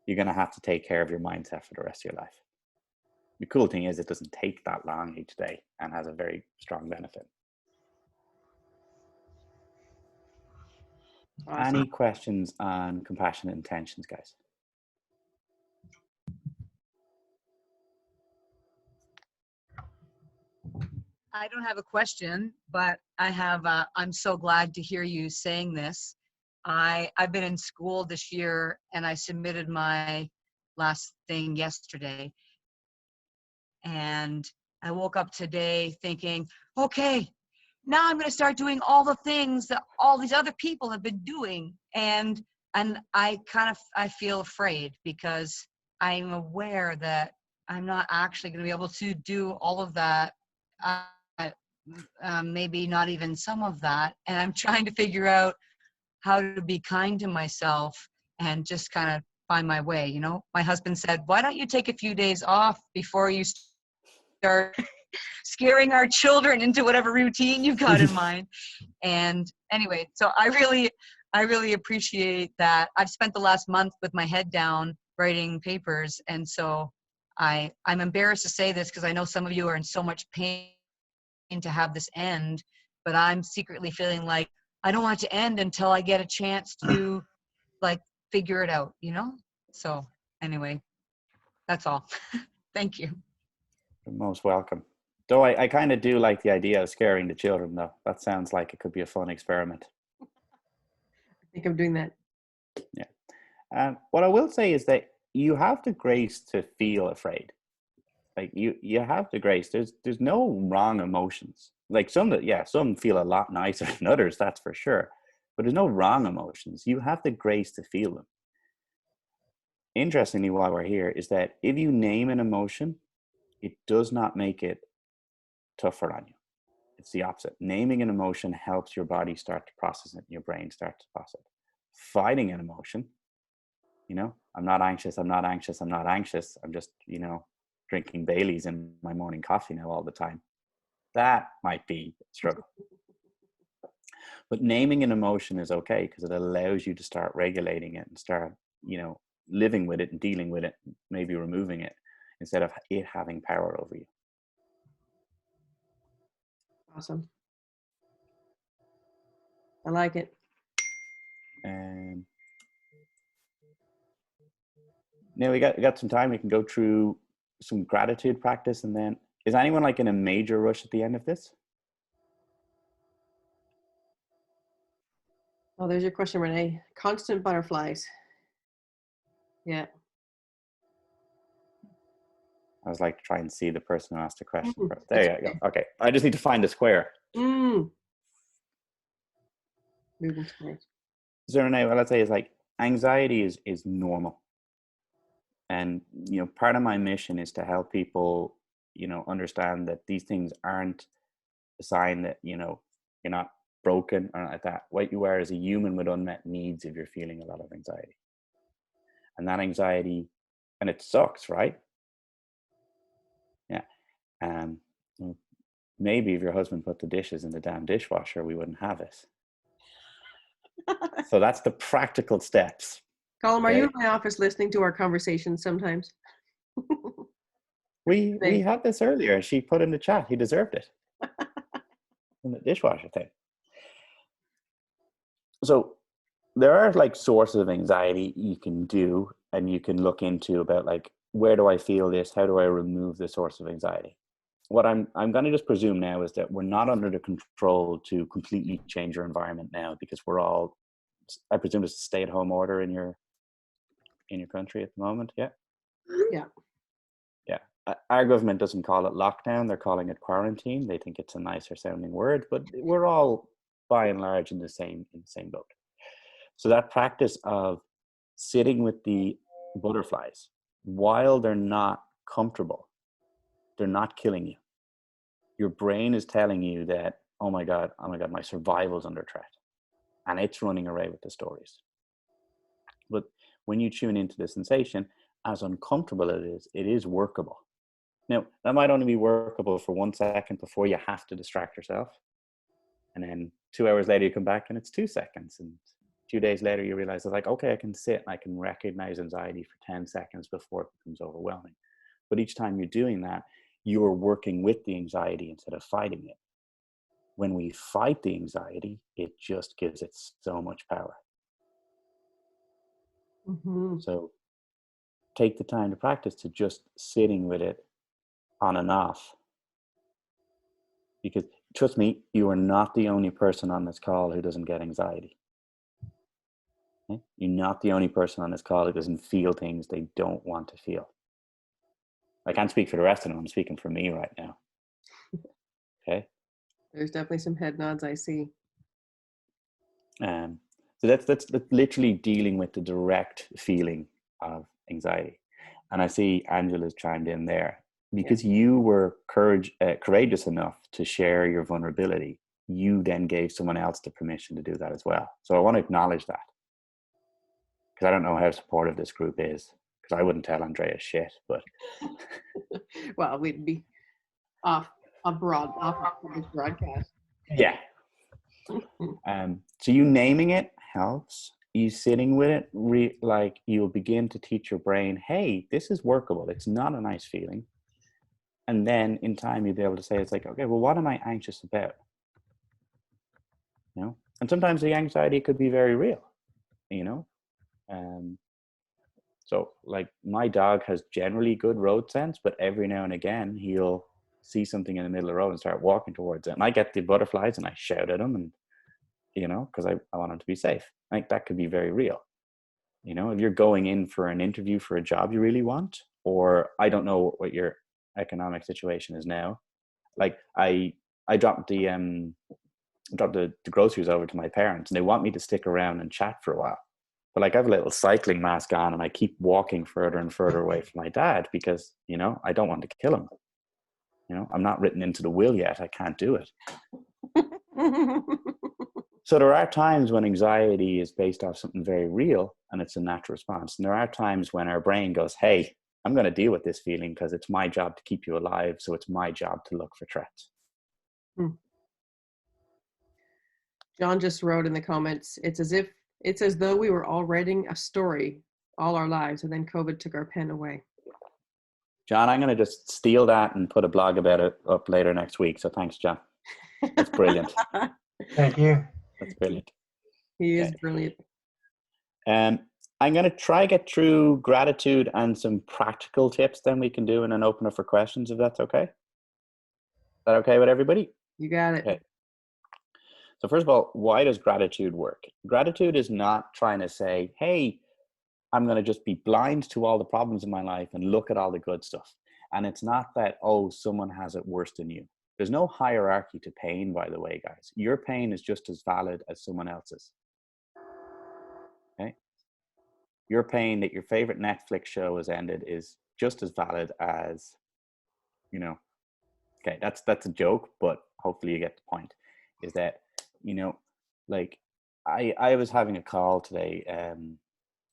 You're going to have to take care of your mindset for the rest of your life. The cool thing is it doesn't take that long each day and has a very strong benefit. Awesome. Any questions on compassionate intentions, guys? I don't have a question, but I have, I'm so glad to hear you saying this. I've been in school this year and I submitted my last thing yesterday. And I woke up today thinking, okay, now I'm going to start doing all the things that all these other people have been doing. And I feel afraid because I'm aware that I'm not actually going to be able to do all of that. Maybe not even some of that. And I'm trying to figure out how to be kind to myself and just kind of find my way. You know, my husband said, why don't you take a few days off before you start scaring our children into whatever routine you've got in mind. And anyway, so I really appreciate that. I've spent the last month with my head down writing papers. And so I'm embarrassed to say this because I know some of you are in so much pain to have this end, but I'm secretly feeling like I don't want it to end until I get a chance to like figure it out, you know? So anyway, that's all. Thank you. You're most welcome. Though I kind of do like the idea of scaring the children, though. That sounds like it could be a fun experiment. I think I'm doing that. Yeah. What I will say is that you have the grace to feel afraid. Like you have the grace. There's no wrong emotions. Like some feel a lot nicer than others, that's for sure. But there's no wrong emotions. You have the grace to feel them. Interestingly, while we're here, is that if you name an emotion, it does not make it tougher on you. It's the opposite. Naming an emotion helps your body start to process it, your brain start to process it. Fighting an emotion, I'm not anxious, I'm not anxious, I'm not anxious. I'm just, drinking Baileys in my morning coffee now all the time. That might be a struggle. But naming an emotion is okay because it allows you to start regulating it and start, living with it and dealing with it, maybe removing it instead of it having power over you. Awesome. I like it. Now we got some time. We can go through some gratitude practice, and then is anyone like in a major rush at the end of this? Oh, there's your question, Renee. Constant butterflies. Yeah. I was like trying to see the person who asked the question. Mm, There you go. Okay, I just need to find a square. Moving squares. So Renee, what I'd say is like anxiety is normal. And, part of my mission is to help people, understand that these things aren't a sign that, you're not broken or like that. What you are is a human with unmet needs if you're feeling a lot of anxiety. And that anxiety, and it sucks, right? Yeah. Maybe if your husband put the dishes in the damn dishwasher, we wouldn't have it. So that's the practical steps. Colm, are you in my office listening to our conversations sometimes? We had this earlier. She put in the chat, he deserved it. In the dishwasher thing. So there are like sources of anxiety you can do and you can look into about like, where do I feel this? How do I remove the source of anxiety? What I'm going to just presume now is that we're not under the control to completely change your environment now because I presume there's a stay-at-home order in your country at the moment. Yeah. Yeah. Yeah. Our government doesn't call it lockdown. They're calling it quarantine. They think it's a nicer sounding word, but we're all by and large in the same boat. So that practice of sitting with the butterflies while they're not comfortable, they're not killing you. Your brain is telling you that, oh my God, my survival's under threat. And it's running away with the stories. But when you tune into the sensation, as uncomfortable it is workable. Now, that might only be workable for 1 second before you have to distract yourself. And then 2 hours later, you come back and it's 2 seconds. And 2 days later, you realize it's like, okay, I can sit and I can recognize anxiety for 10 seconds before it becomes overwhelming. But each time you're doing that, you're working with the anxiety instead of fighting it. When we fight the anxiety, it just gives it so much power. Mm-hmm. So take the time to practice to just sitting with it on and off. Because trust me, you are not the only person on this call who doesn't get anxiety. Okay? You're not the only person on this call who doesn't feel things they don't want to feel. I can't speak for the rest of them. I'm speaking for me right now. Okay. There's definitely some head nods I see. So that's literally dealing with the direct feeling of anxiety. And I see Angela's chimed in there. Because you were courageous enough to share your vulnerability, you then gave someone else the permission to do that as well. So I want to acknowledge that. Because I don't know how supportive this group is. Because I wouldn't tell Andrea shit, but... Well, we'd be off this broadcast. Yeah. So you naming it helps. You sitting with it, like you'll begin to teach your brain, hey, this is workable. It's not a nice feeling. And then in time, you'll be able to say, it's like, okay, well, what am I anxious about? And sometimes the anxiety could be very real, So like my dog has generally good road sense, but every now and again, he'll see something in the middle of the road and start walking towards it. And I get the butterflies and I shout at them, and, you know, because I want them to be safe. Like, that could be very real. You know, if you're going in for an interview for a job you really want, or I don't know what your economic situation is now. Like, I dropped the groceries over to my parents, and they want me to stick around and chat for a while. But like, I have a little cycling mask on and I keep walking further and further away from my dad because, you know, I don't want to kill him. You know, I'm not written into the will yet. I can't do it. So there are times when anxiety is based off something very real and it's a natural response. And there are times when our brain goes, hey, I'm going to deal with this feeling because it's my job to keep you alive. So it's my job to look for threats. John just wrote in the comments, it's as though we were all writing a story all our lives, and then COVID took our pen away. John, I'm going to just steal that and put a blog about it up later next week. So thanks, John. That's brilliant. Thank you. That's brilliant. He is brilliant. I'm going to try get through gratitude and some practical tips then we can do, and then open up for questions, if that's okay. Is that okay with everybody? You got it. Okay. So first of all, why does gratitude work? Gratitude is not trying to say, hey, I'm going to just be blind to all the problems in my life and look at all the good stuff. And it's not that, oh, someone has it worse than you. There's no hierarchy to pain, by the way, guys. Your pain is just as valid as someone else's. Okay? Your pain that your favorite Netflix show has ended is just as valid as, you know, okay, that's a joke, but hopefully you get the point. Is that, you know, like I was having a call today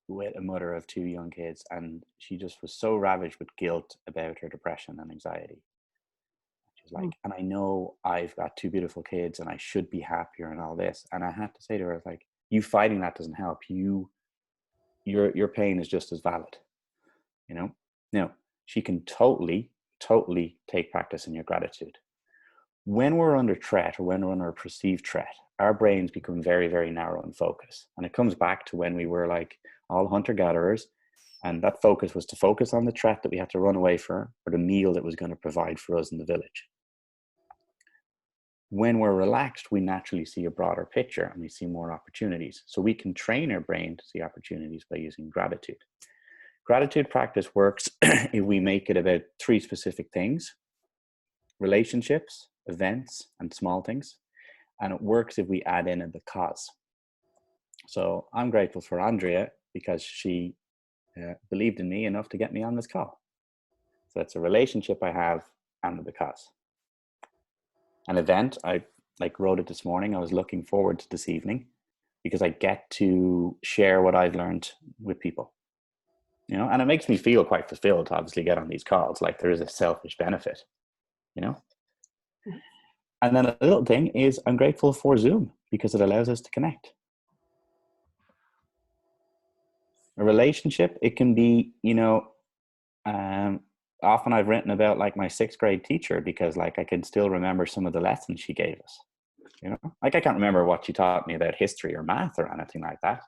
with a mother of 2 young kids, and she just was so ravaged with guilt about her depression and anxiety. She's like, and I know I've got 2 beautiful kids and I should be happier and all this. And I had to say to her, like, you fighting that doesn't help. Your pain is just as valid, you know? Now, she can totally take practice in your gratitude. When we're under threat, or when we're under a perceived threat, our brains become very, very narrow in focus. And it comes back to when we were like all hunter-gatherers, and that focus was to focus on the threat that we had to run away from, or the meal that was going to provide for us in the village. When we're relaxed, we naturally see a broader picture and we see more opportunities. So we can train our brain to see opportunities by using gratitude. Gratitude practice works if we make it about 3 specific things: relationships, events, and small things. And it works if we add in a because. So I'm grateful for Andrea because she believed in me enough to get me on this call. So that's a relationship I have and the because. An event, I wrote it this morning. I was looking forward to this evening because I get to share what I've learned with people. You know, and it makes me feel quite fulfilled to obviously get on these calls. Like, there is a selfish benefit, you know. And then a little thing is I'm grateful for Zoom because it allows us to connect. A relationship, it can be, you know, often I've written about like my 6th grade teacher because like I can still remember some of the lessons she gave us. You know, like I can't remember what she taught me about history or math or anything like that.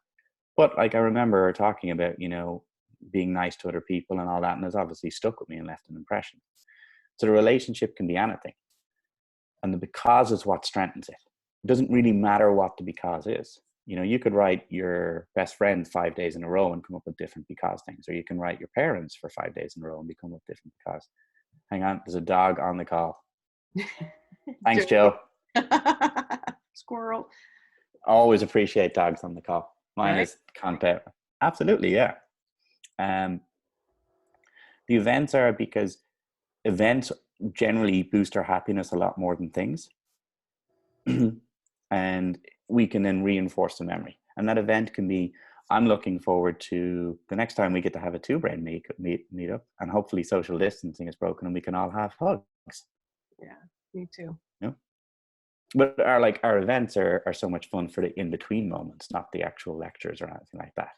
But like I remember her talking about, you know, being nice to other people and all that, and it's obviously stuck with me and left an impression. So the relationship can be anything. And the because is what strengthens it. It doesn't really matter what the because is. You know, you could write your best friend 5 days in a row and come up with different because things. Or you can write your parents for 5 days in a row and come up with different because. Hang on, there's a dog on the call. Thanks, Joe. Squirrel. Always appreciate dogs on the call. Mine Right. is content. Absolutely, yeah. The events are because events generally boost our happiness a lot more than things. And we can then reinforce the memory. And that event can be, I'm looking forward to the next time we get to have a 2-brain meet up, and hopefully social distancing is broken and we can all have hugs. Yeah, me too. You know? But our events are so much fun for the in-between moments, not the actual lectures or anything like that.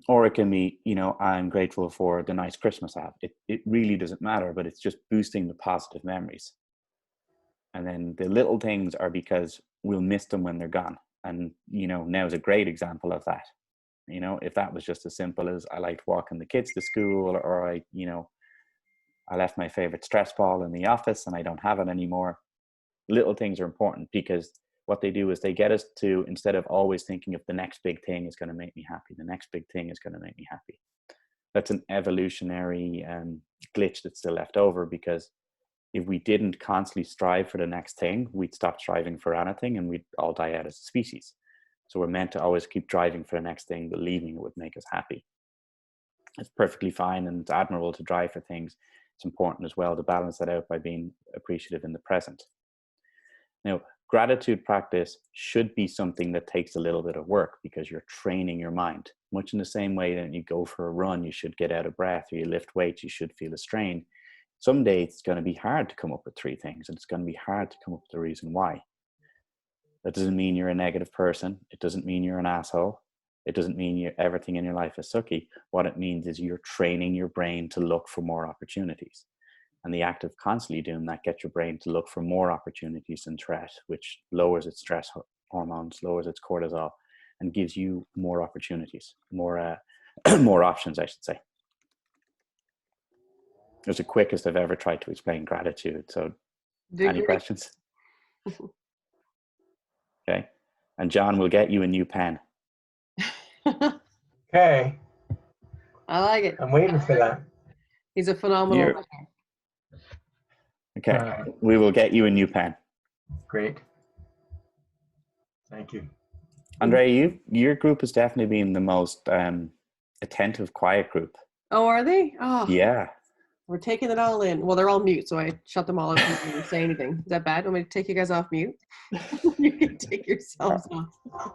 Or it can be, you know, I'm grateful for the nice Christmas I have. It really doesn't matter, but it's just boosting the positive memories. And then the little things are because we'll miss them when they're gone. And, you know, now is a great example of that. You know, if that was just as simple as I liked walking the kids to school, or I, you know, I left my favorite stress ball in the office and I don't have it anymore. Little things are important because what they do is they get us to, instead of always thinking of the next big thing is going to make me happy, the next big thing is going to make me happy. That's an evolutionary glitch that's still left over, because if we didn't constantly strive for the next thing, we'd stop striving for anything and we'd all die out as a species. So we're meant to always keep driving for the next thing, believing it would make us happy. It's perfectly fine and it's admirable to drive for things. It's important as well to balance that out by being appreciative in the present. Now, gratitude practice should be something that takes a little bit of work, because you're training your mind. Much in the same way that you go for a run, you should get out of breath, or you lift weights, you should feel a strain. Some days it's going to be hard to come up with 3 things, and it's going to be hard to come up with the reason why. That doesn't mean you're a negative person. It doesn't mean you're an asshole. It doesn't mean everything in your life is sucky. What it means is you're training your brain to look for more opportunities. And the act of constantly doing that gets your brain to look for more opportunities than threat, which lowers its stress hormones, lowers its cortisol, and gives you more opportunities, more more options, I should say. It was the quickest I've ever tried to explain gratitude. So any questions? Okay. And John will get you a new pen. Okay, I like it. I'm waiting for that. He's a phenomenal You're- writer. Okay. We will get you a new pen. Great. Thank you. Andre, your group has definitely been the most attentive, quiet group. Oh, are they? Oh, Yeah. we're taking it all in. Well, they're all mute, so I shut them all out and didn't say anything. Is that bad? Want me to take you guys off mute? You can take yourselves off.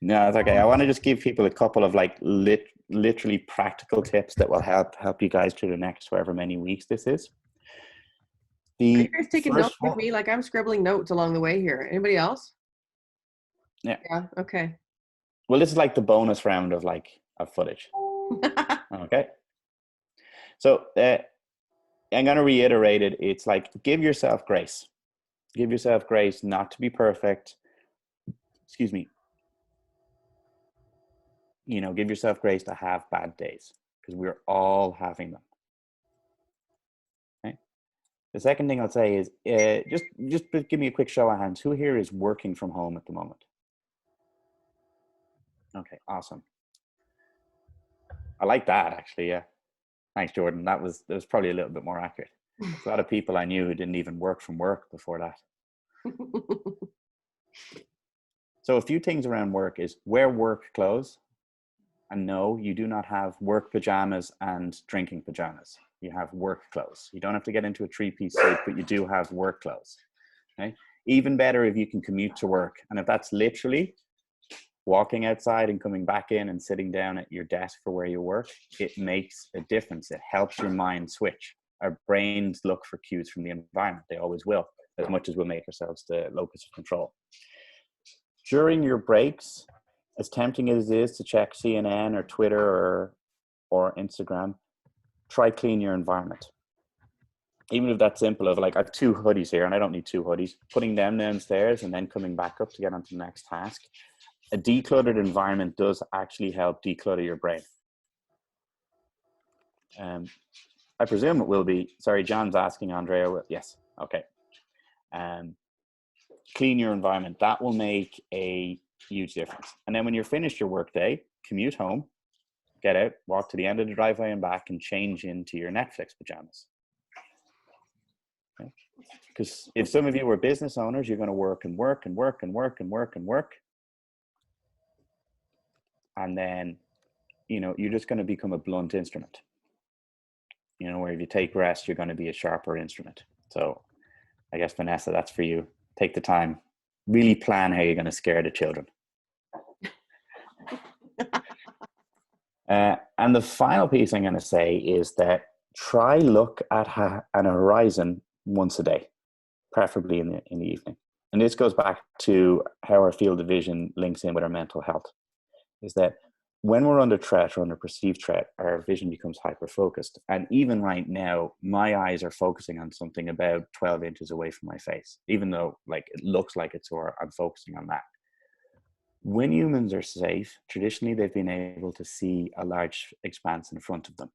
No, it's okay. I want to just give people a couple of like literally practical tips that will help you guys through the next however many weeks this is. Are you guys taking first notes with me? Like I'm scribbling notes along the way here. Anybody else? Yeah. Yeah. Okay. Well, this is like the bonus round of footage. Okay. So I'm going to reiterate it. It's like, give yourself grace. Give yourself grace not to be perfect. Excuse me. Give yourself grace to have bad days, because we're all having them. Okay. The second thing I'll say is just give me a quick show of hands. Who here is working from home at the moment? Okay, awesome. I like that, actually. Yeah. Thanks, Jordan. That was probably a little bit more accurate. There's a lot of people I knew who didn't even work from work before that. So a few things around work is wear work clothes. And no, you do not have work pajamas and drinking pajamas. You have work clothes. You don't have to get into a 3-piece suit, but you do have work clothes. Okay? Even better if you can commute to work. And if that's literally walking outside and coming back in and sitting down at your desk for where you work, it makes a difference. It helps your mind switch. Our brains look for cues from the environment. They always will, as much as we'll make ourselves the locus of control. During your breaks, as tempting as it is to check CNN or Twitter or Instagram, try clean your environment. Even if that's simple of like, I have 2 hoodies here and I don't need 2 hoodies, putting them downstairs and then coming back up to get onto the next task. A decluttered environment does actually help declutter your brain. I presume it will be, sorry, John's asking, Andrea, yes, okay. Clean your environment. That will make a huge difference. And then when you're finished your work day, commute home, get out, walk to the end of the driveway and back, and change into your Netflix pajamas. Because if some of you are business owners, you're going to work and work and work and work and work and work. And then, you're just going to become a blunt instrument. Where if you take rest, you're going to be a sharper instrument. So I guess, Vanessa, that's for you. Take the time. Really plan how you're going to scare the children. And the final piece I'm going to say is that try look at an horizon once a day, preferably in the evening. And this goes back to how our field of vision links in with our mental health, is that when we're under threat or under perceived threat, our vision becomes hyper-focused. And even right now, my eyes are focusing on something about 12 inches away from my face, even though it looks like it's where I'm focusing on that. When humans are safe, traditionally they've been able to see a large expanse in front of them.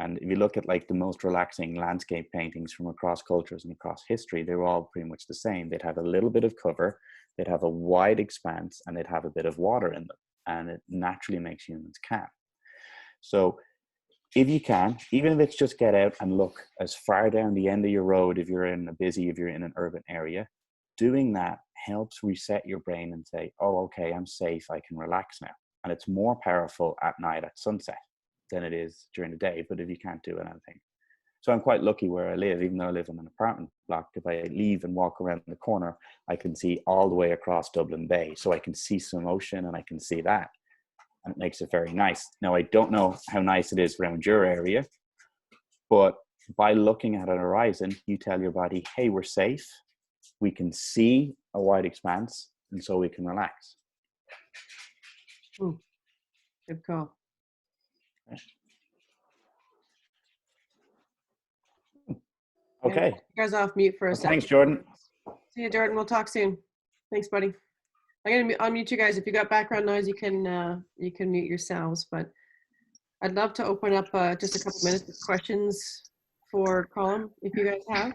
And if you look at like the most relaxing landscape paintings from across cultures and across history, they were all pretty much the same. They'd have a little bit of cover, they'd have a wide expanse, and they'd have a bit of water in them. And it naturally makes humans calm. So if you can, even if it's just get out and look as far down the end of your road, if you're in an urban area, doing that helps reset your brain and say, oh, okay, I'm safe, I can relax now. And it's more powerful at night at sunset than it is during the day, but if you can't do anything. So I'm quite lucky where I live, even though I live in an apartment block. If I leave and walk around the corner, I can see all the way across Dublin Bay. So I can see some ocean and I can see that. And it makes it very nice. Now, I don't know how nice it is around your area, but by looking at an horizon, you tell your body, hey, we're safe. We can see a wide expanse, and so we can relax. Good call. Okay. You guys off mute for a second. Thanks, Jordan. See you, Jordan. We'll talk soon. Thanks, buddy. I'm gonna unmute you guys. If you got background noise, you can mute yourselves. But I'd love to open up just a couple minutes of questions for Colm, if you guys have.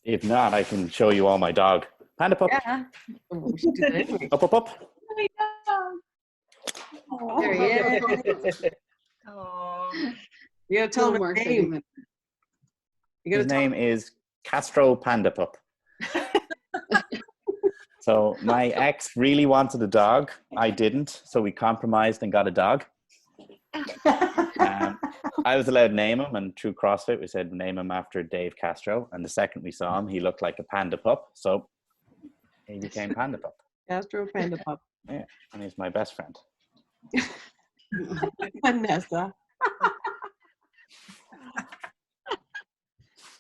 If not, I can show you all my dog. Panda pup. Yeah. We should do that anyway. Up, up, up. There he is. Oh. You gotta tell him his name. His name is Castro Panda Pup. So my ex really wanted a dog. I didn't. So we compromised and got a dog. I was allowed to name him, and through CrossFit, we said name him after Dave Castro. And the second we saw him, he looked like a panda pup. So he became Panda Pup. Castro Panda Pup. Yeah, and he's my best friend. Vanessa.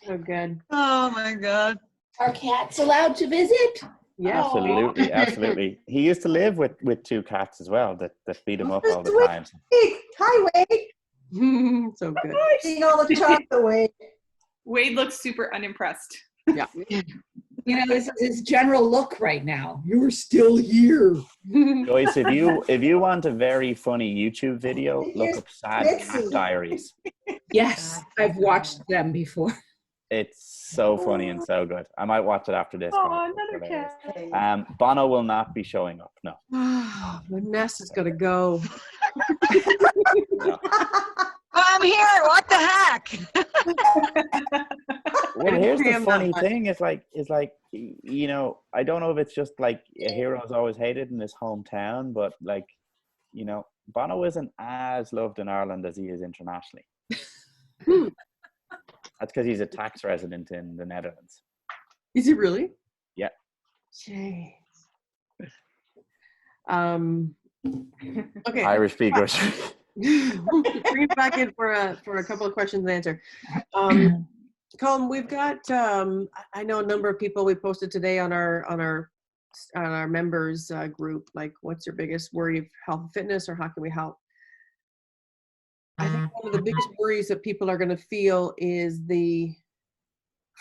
So good. Oh my God. Are cats allowed to visit? Yeah. Absolutely, absolutely. He used to live with two cats as well that beat him up all the time. Hey, hi, Wade. So good. Seeing all the chocolate, Wade. Wade looks super unimpressed. Yeah. You know, this is his general look right now. You're still here. Joyce, if you want a very funny YouTube video, look up Sad Cat Diaries. Yes, I've watched them before. It's so funny and so good. I might watch it after this. Oh, another cat. Bono will not be showing up. No. Vanessa's gotta go. No. I'm here. What the heck? Well, here's the funny thing: is like, you know, I don't know if it's just like a hero's always hated in his hometown, but like, you know, Bono isn't as loved in Ireland as he is internationally. That's because he's a tax resident in the Netherlands. Is he really? Yeah. Jeez. Okay. Irish speakers. Bring it back in for a couple of questions and answer. Colm, we've got I know a number of people we posted today on our members group, like what's your biggest worry of health and fitness, or how can we help? I think one of the biggest worries that people are going to feel is the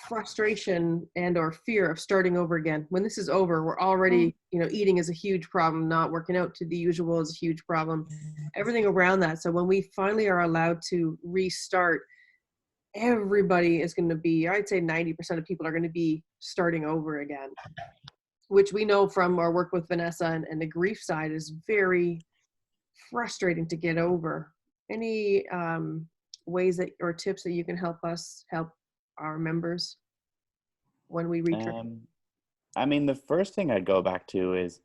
frustration and or fear of starting over again. When this is over, we're already, you know, eating is a huge problem, not working out to the usual is a huge problem, everything around that. So when we finally are allowed to restart, everybody is going to be, I'd say 90% of people are going to be starting over again, which we know from our work with Vanessa and the grief side is very frustrating to get over. Any ways that or tips that you can help us help our members when we return? I mean, the first thing I'd go back to is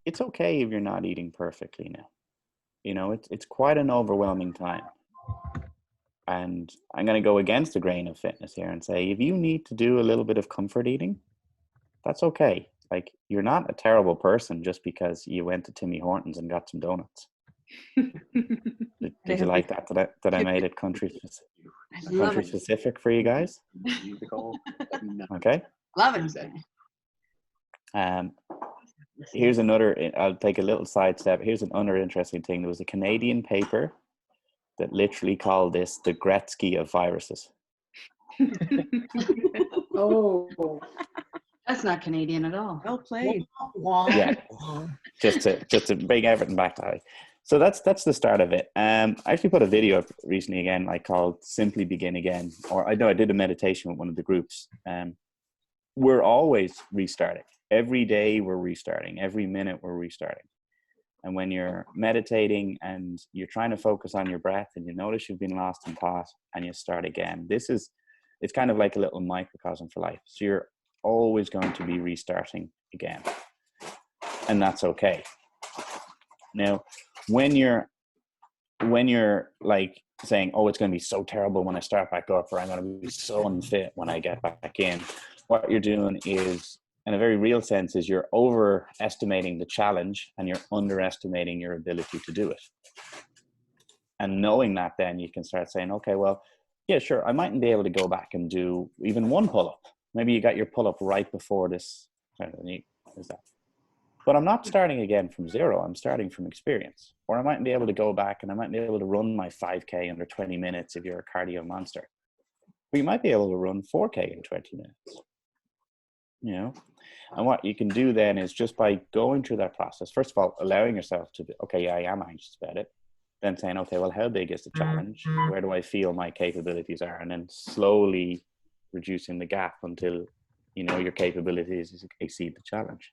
it's okay if you're not eating perfectly now. You know, it's quite an overwhelming time. And I'm going to go against the grain of fitness here and say, if you need to do a little bit of comfort eating, that's okay. Like, you're not a terrible person just because you went to Timmy Hortons and got some donuts. Did you like that I made it country specific for you guys? Okay. Love it. Here's another, I'll take a little sidestep. Here's another interesting thing. There was a Canadian paper that literally called this the Gretzky of viruses. Oh, that's not Canadian at all. Well played. Yeah, just to bring everything back to high. So that's the start of it. I actually put a video up recently again, like called "Simply Begin Again," or I know I did a meditation with one of the groups. We're always restarting. Every day we're restarting. Every minute we're restarting. And when you're meditating and you're trying to focus on your breath and you notice you've been lost in thought and you start again, it's kind of like a little microcosm for life. So you're always going to be restarting again. And that's okay. Now, when you're like saying, oh, it's going to be so terrible when I start back up, or I'm going to be so unfit when I get back in, what you're doing is, in a very real sense, is you're overestimating the challenge and you're underestimating your ability to do it. And knowing that, then you can start saying, okay, well, yeah, sure, I mightn't be able to go back and do even one pull-up. Maybe you got your pull-up right before this. But I'm not starting again from zero. I'm starting from experience. Or I mightn't be able to go back and I might be able to run my 5K under 20 minutes if you're a cardio monster. But you might be able to run 4K in 20 minutes. You know? And what you can do then is, just by going through that process, first of all, allowing yourself to be, okay, yeah, I am anxious about it. Then saying, okay, well, how big is the challenge? Where do I feel my capabilities are? And then slowly reducing the gap until, you know, your capabilities exceed the challenge.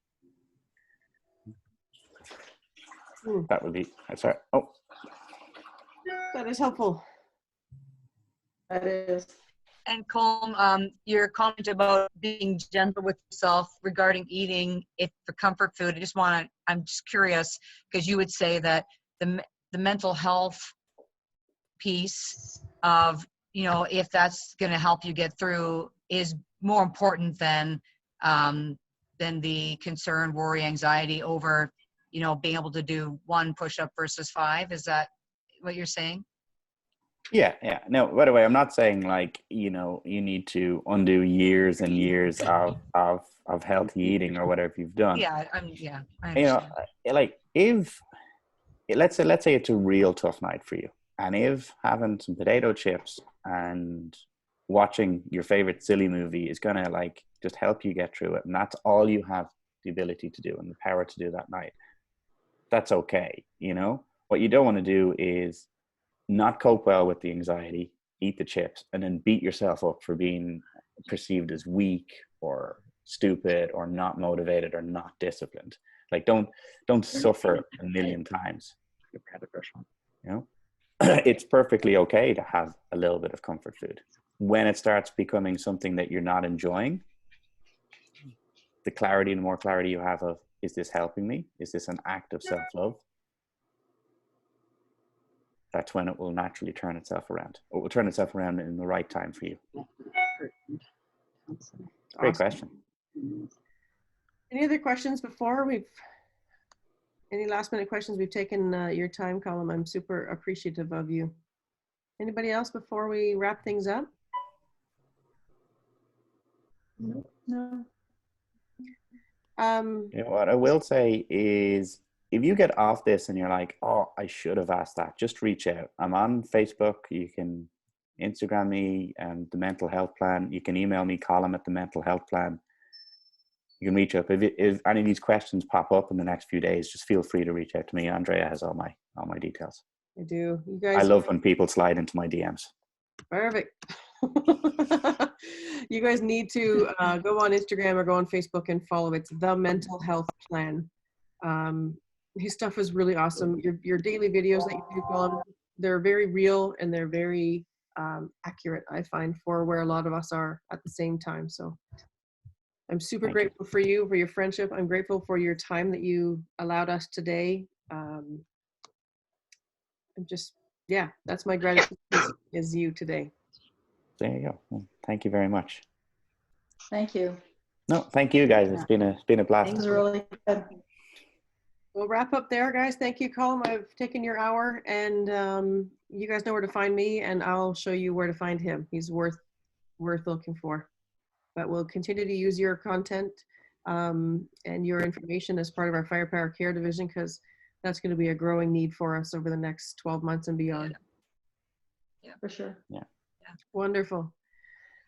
That would be, sorry. Oh. That is helpful. That is. And Colm, your comment about being gentle with yourself regarding eating it for comfort food, I'm just curious, because you would say that the mental health piece of, you know, if that's going to help you get through, is more important than the concern, worry, anxiety over, you know, being able to do 1 push-up versus 5. Is that what you're saying? Yeah. No, by the way, I'm not saying, like, you know, you need to undo years and years of healthy eating or whatever you've done. Yeah, I understand. You know, like, if let's say it's a real tough night for you, and if having some potato chips and watching your favorite silly movie is gonna, like, just help you get through it, and that's all you have the ability to do and the power to do that night, that's okay. You know, what you don't want to do is not cope well with the anxiety, eat the chips, and then beat yourself up for being perceived as weak or stupid or not motivated or not disciplined. Like, don't suffer a million times. You know, it's perfectly okay to have a little bit of comfort food. When it starts becoming something that you're not enjoying, the more clarity you have of, is this helping me? Is this an act of self-love? That's when it will naturally turn itself around. It will turn itself around in the right time for you. Great question. Any other questions before any last minute questions? We've taken your time, Colm. I'm super appreciative of you. Anybody else before we wrap things up? No. You know, what I will say is, if you get off this and you're like, oh, I should have asked that, just reach out. I'm on Facebook. You can Instagram me and The Mental Health Plan. You can email me, Colm at The Mental Health Plan. You can reach out. If any of these questions pop up in the next few days, just feel free to reach out to me. Andrea has all my details. I do. You guys. I love when people slide into my DMs. Perfect. You guys need to go on Instagram or go on Facebook and follow. It's The Mental Health Plan. His stuff is really awesome. Your daily videos that you do, Colm, they're very real and they're very accurate, I find, for where a lot of us are at the same time. So I'm super grateful for you, for your friendship. I'm grateful for your time that you allowed us today. I'm just, yeah, that's my gratitude is you today. There you go. Well, thank you very much. Thank you. No, thank you guys. It's been a blast. Things are really good. We'll wrap up there, guys. Thank you, Colm. I've taken your hour, and you guys know where to find me, and I'll show you where to find him. He's worth looking for. But we'll continue to use your content and your information as part of our FirePower Care division, because that's going to be a growing need for us over the next 12 months and beyond. Yeah, for sure. Yeah. Wonderful.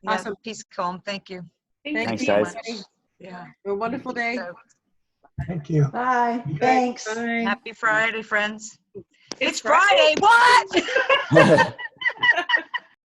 Yeah, Awesome. Peace, Colm. Thank you. Thank Thanks, you, guys. everybody. Yeah. Have a wonderful day. So- Thank you. Bye. Thanks. Bye. Happy Friday, friends. It's Friday. What?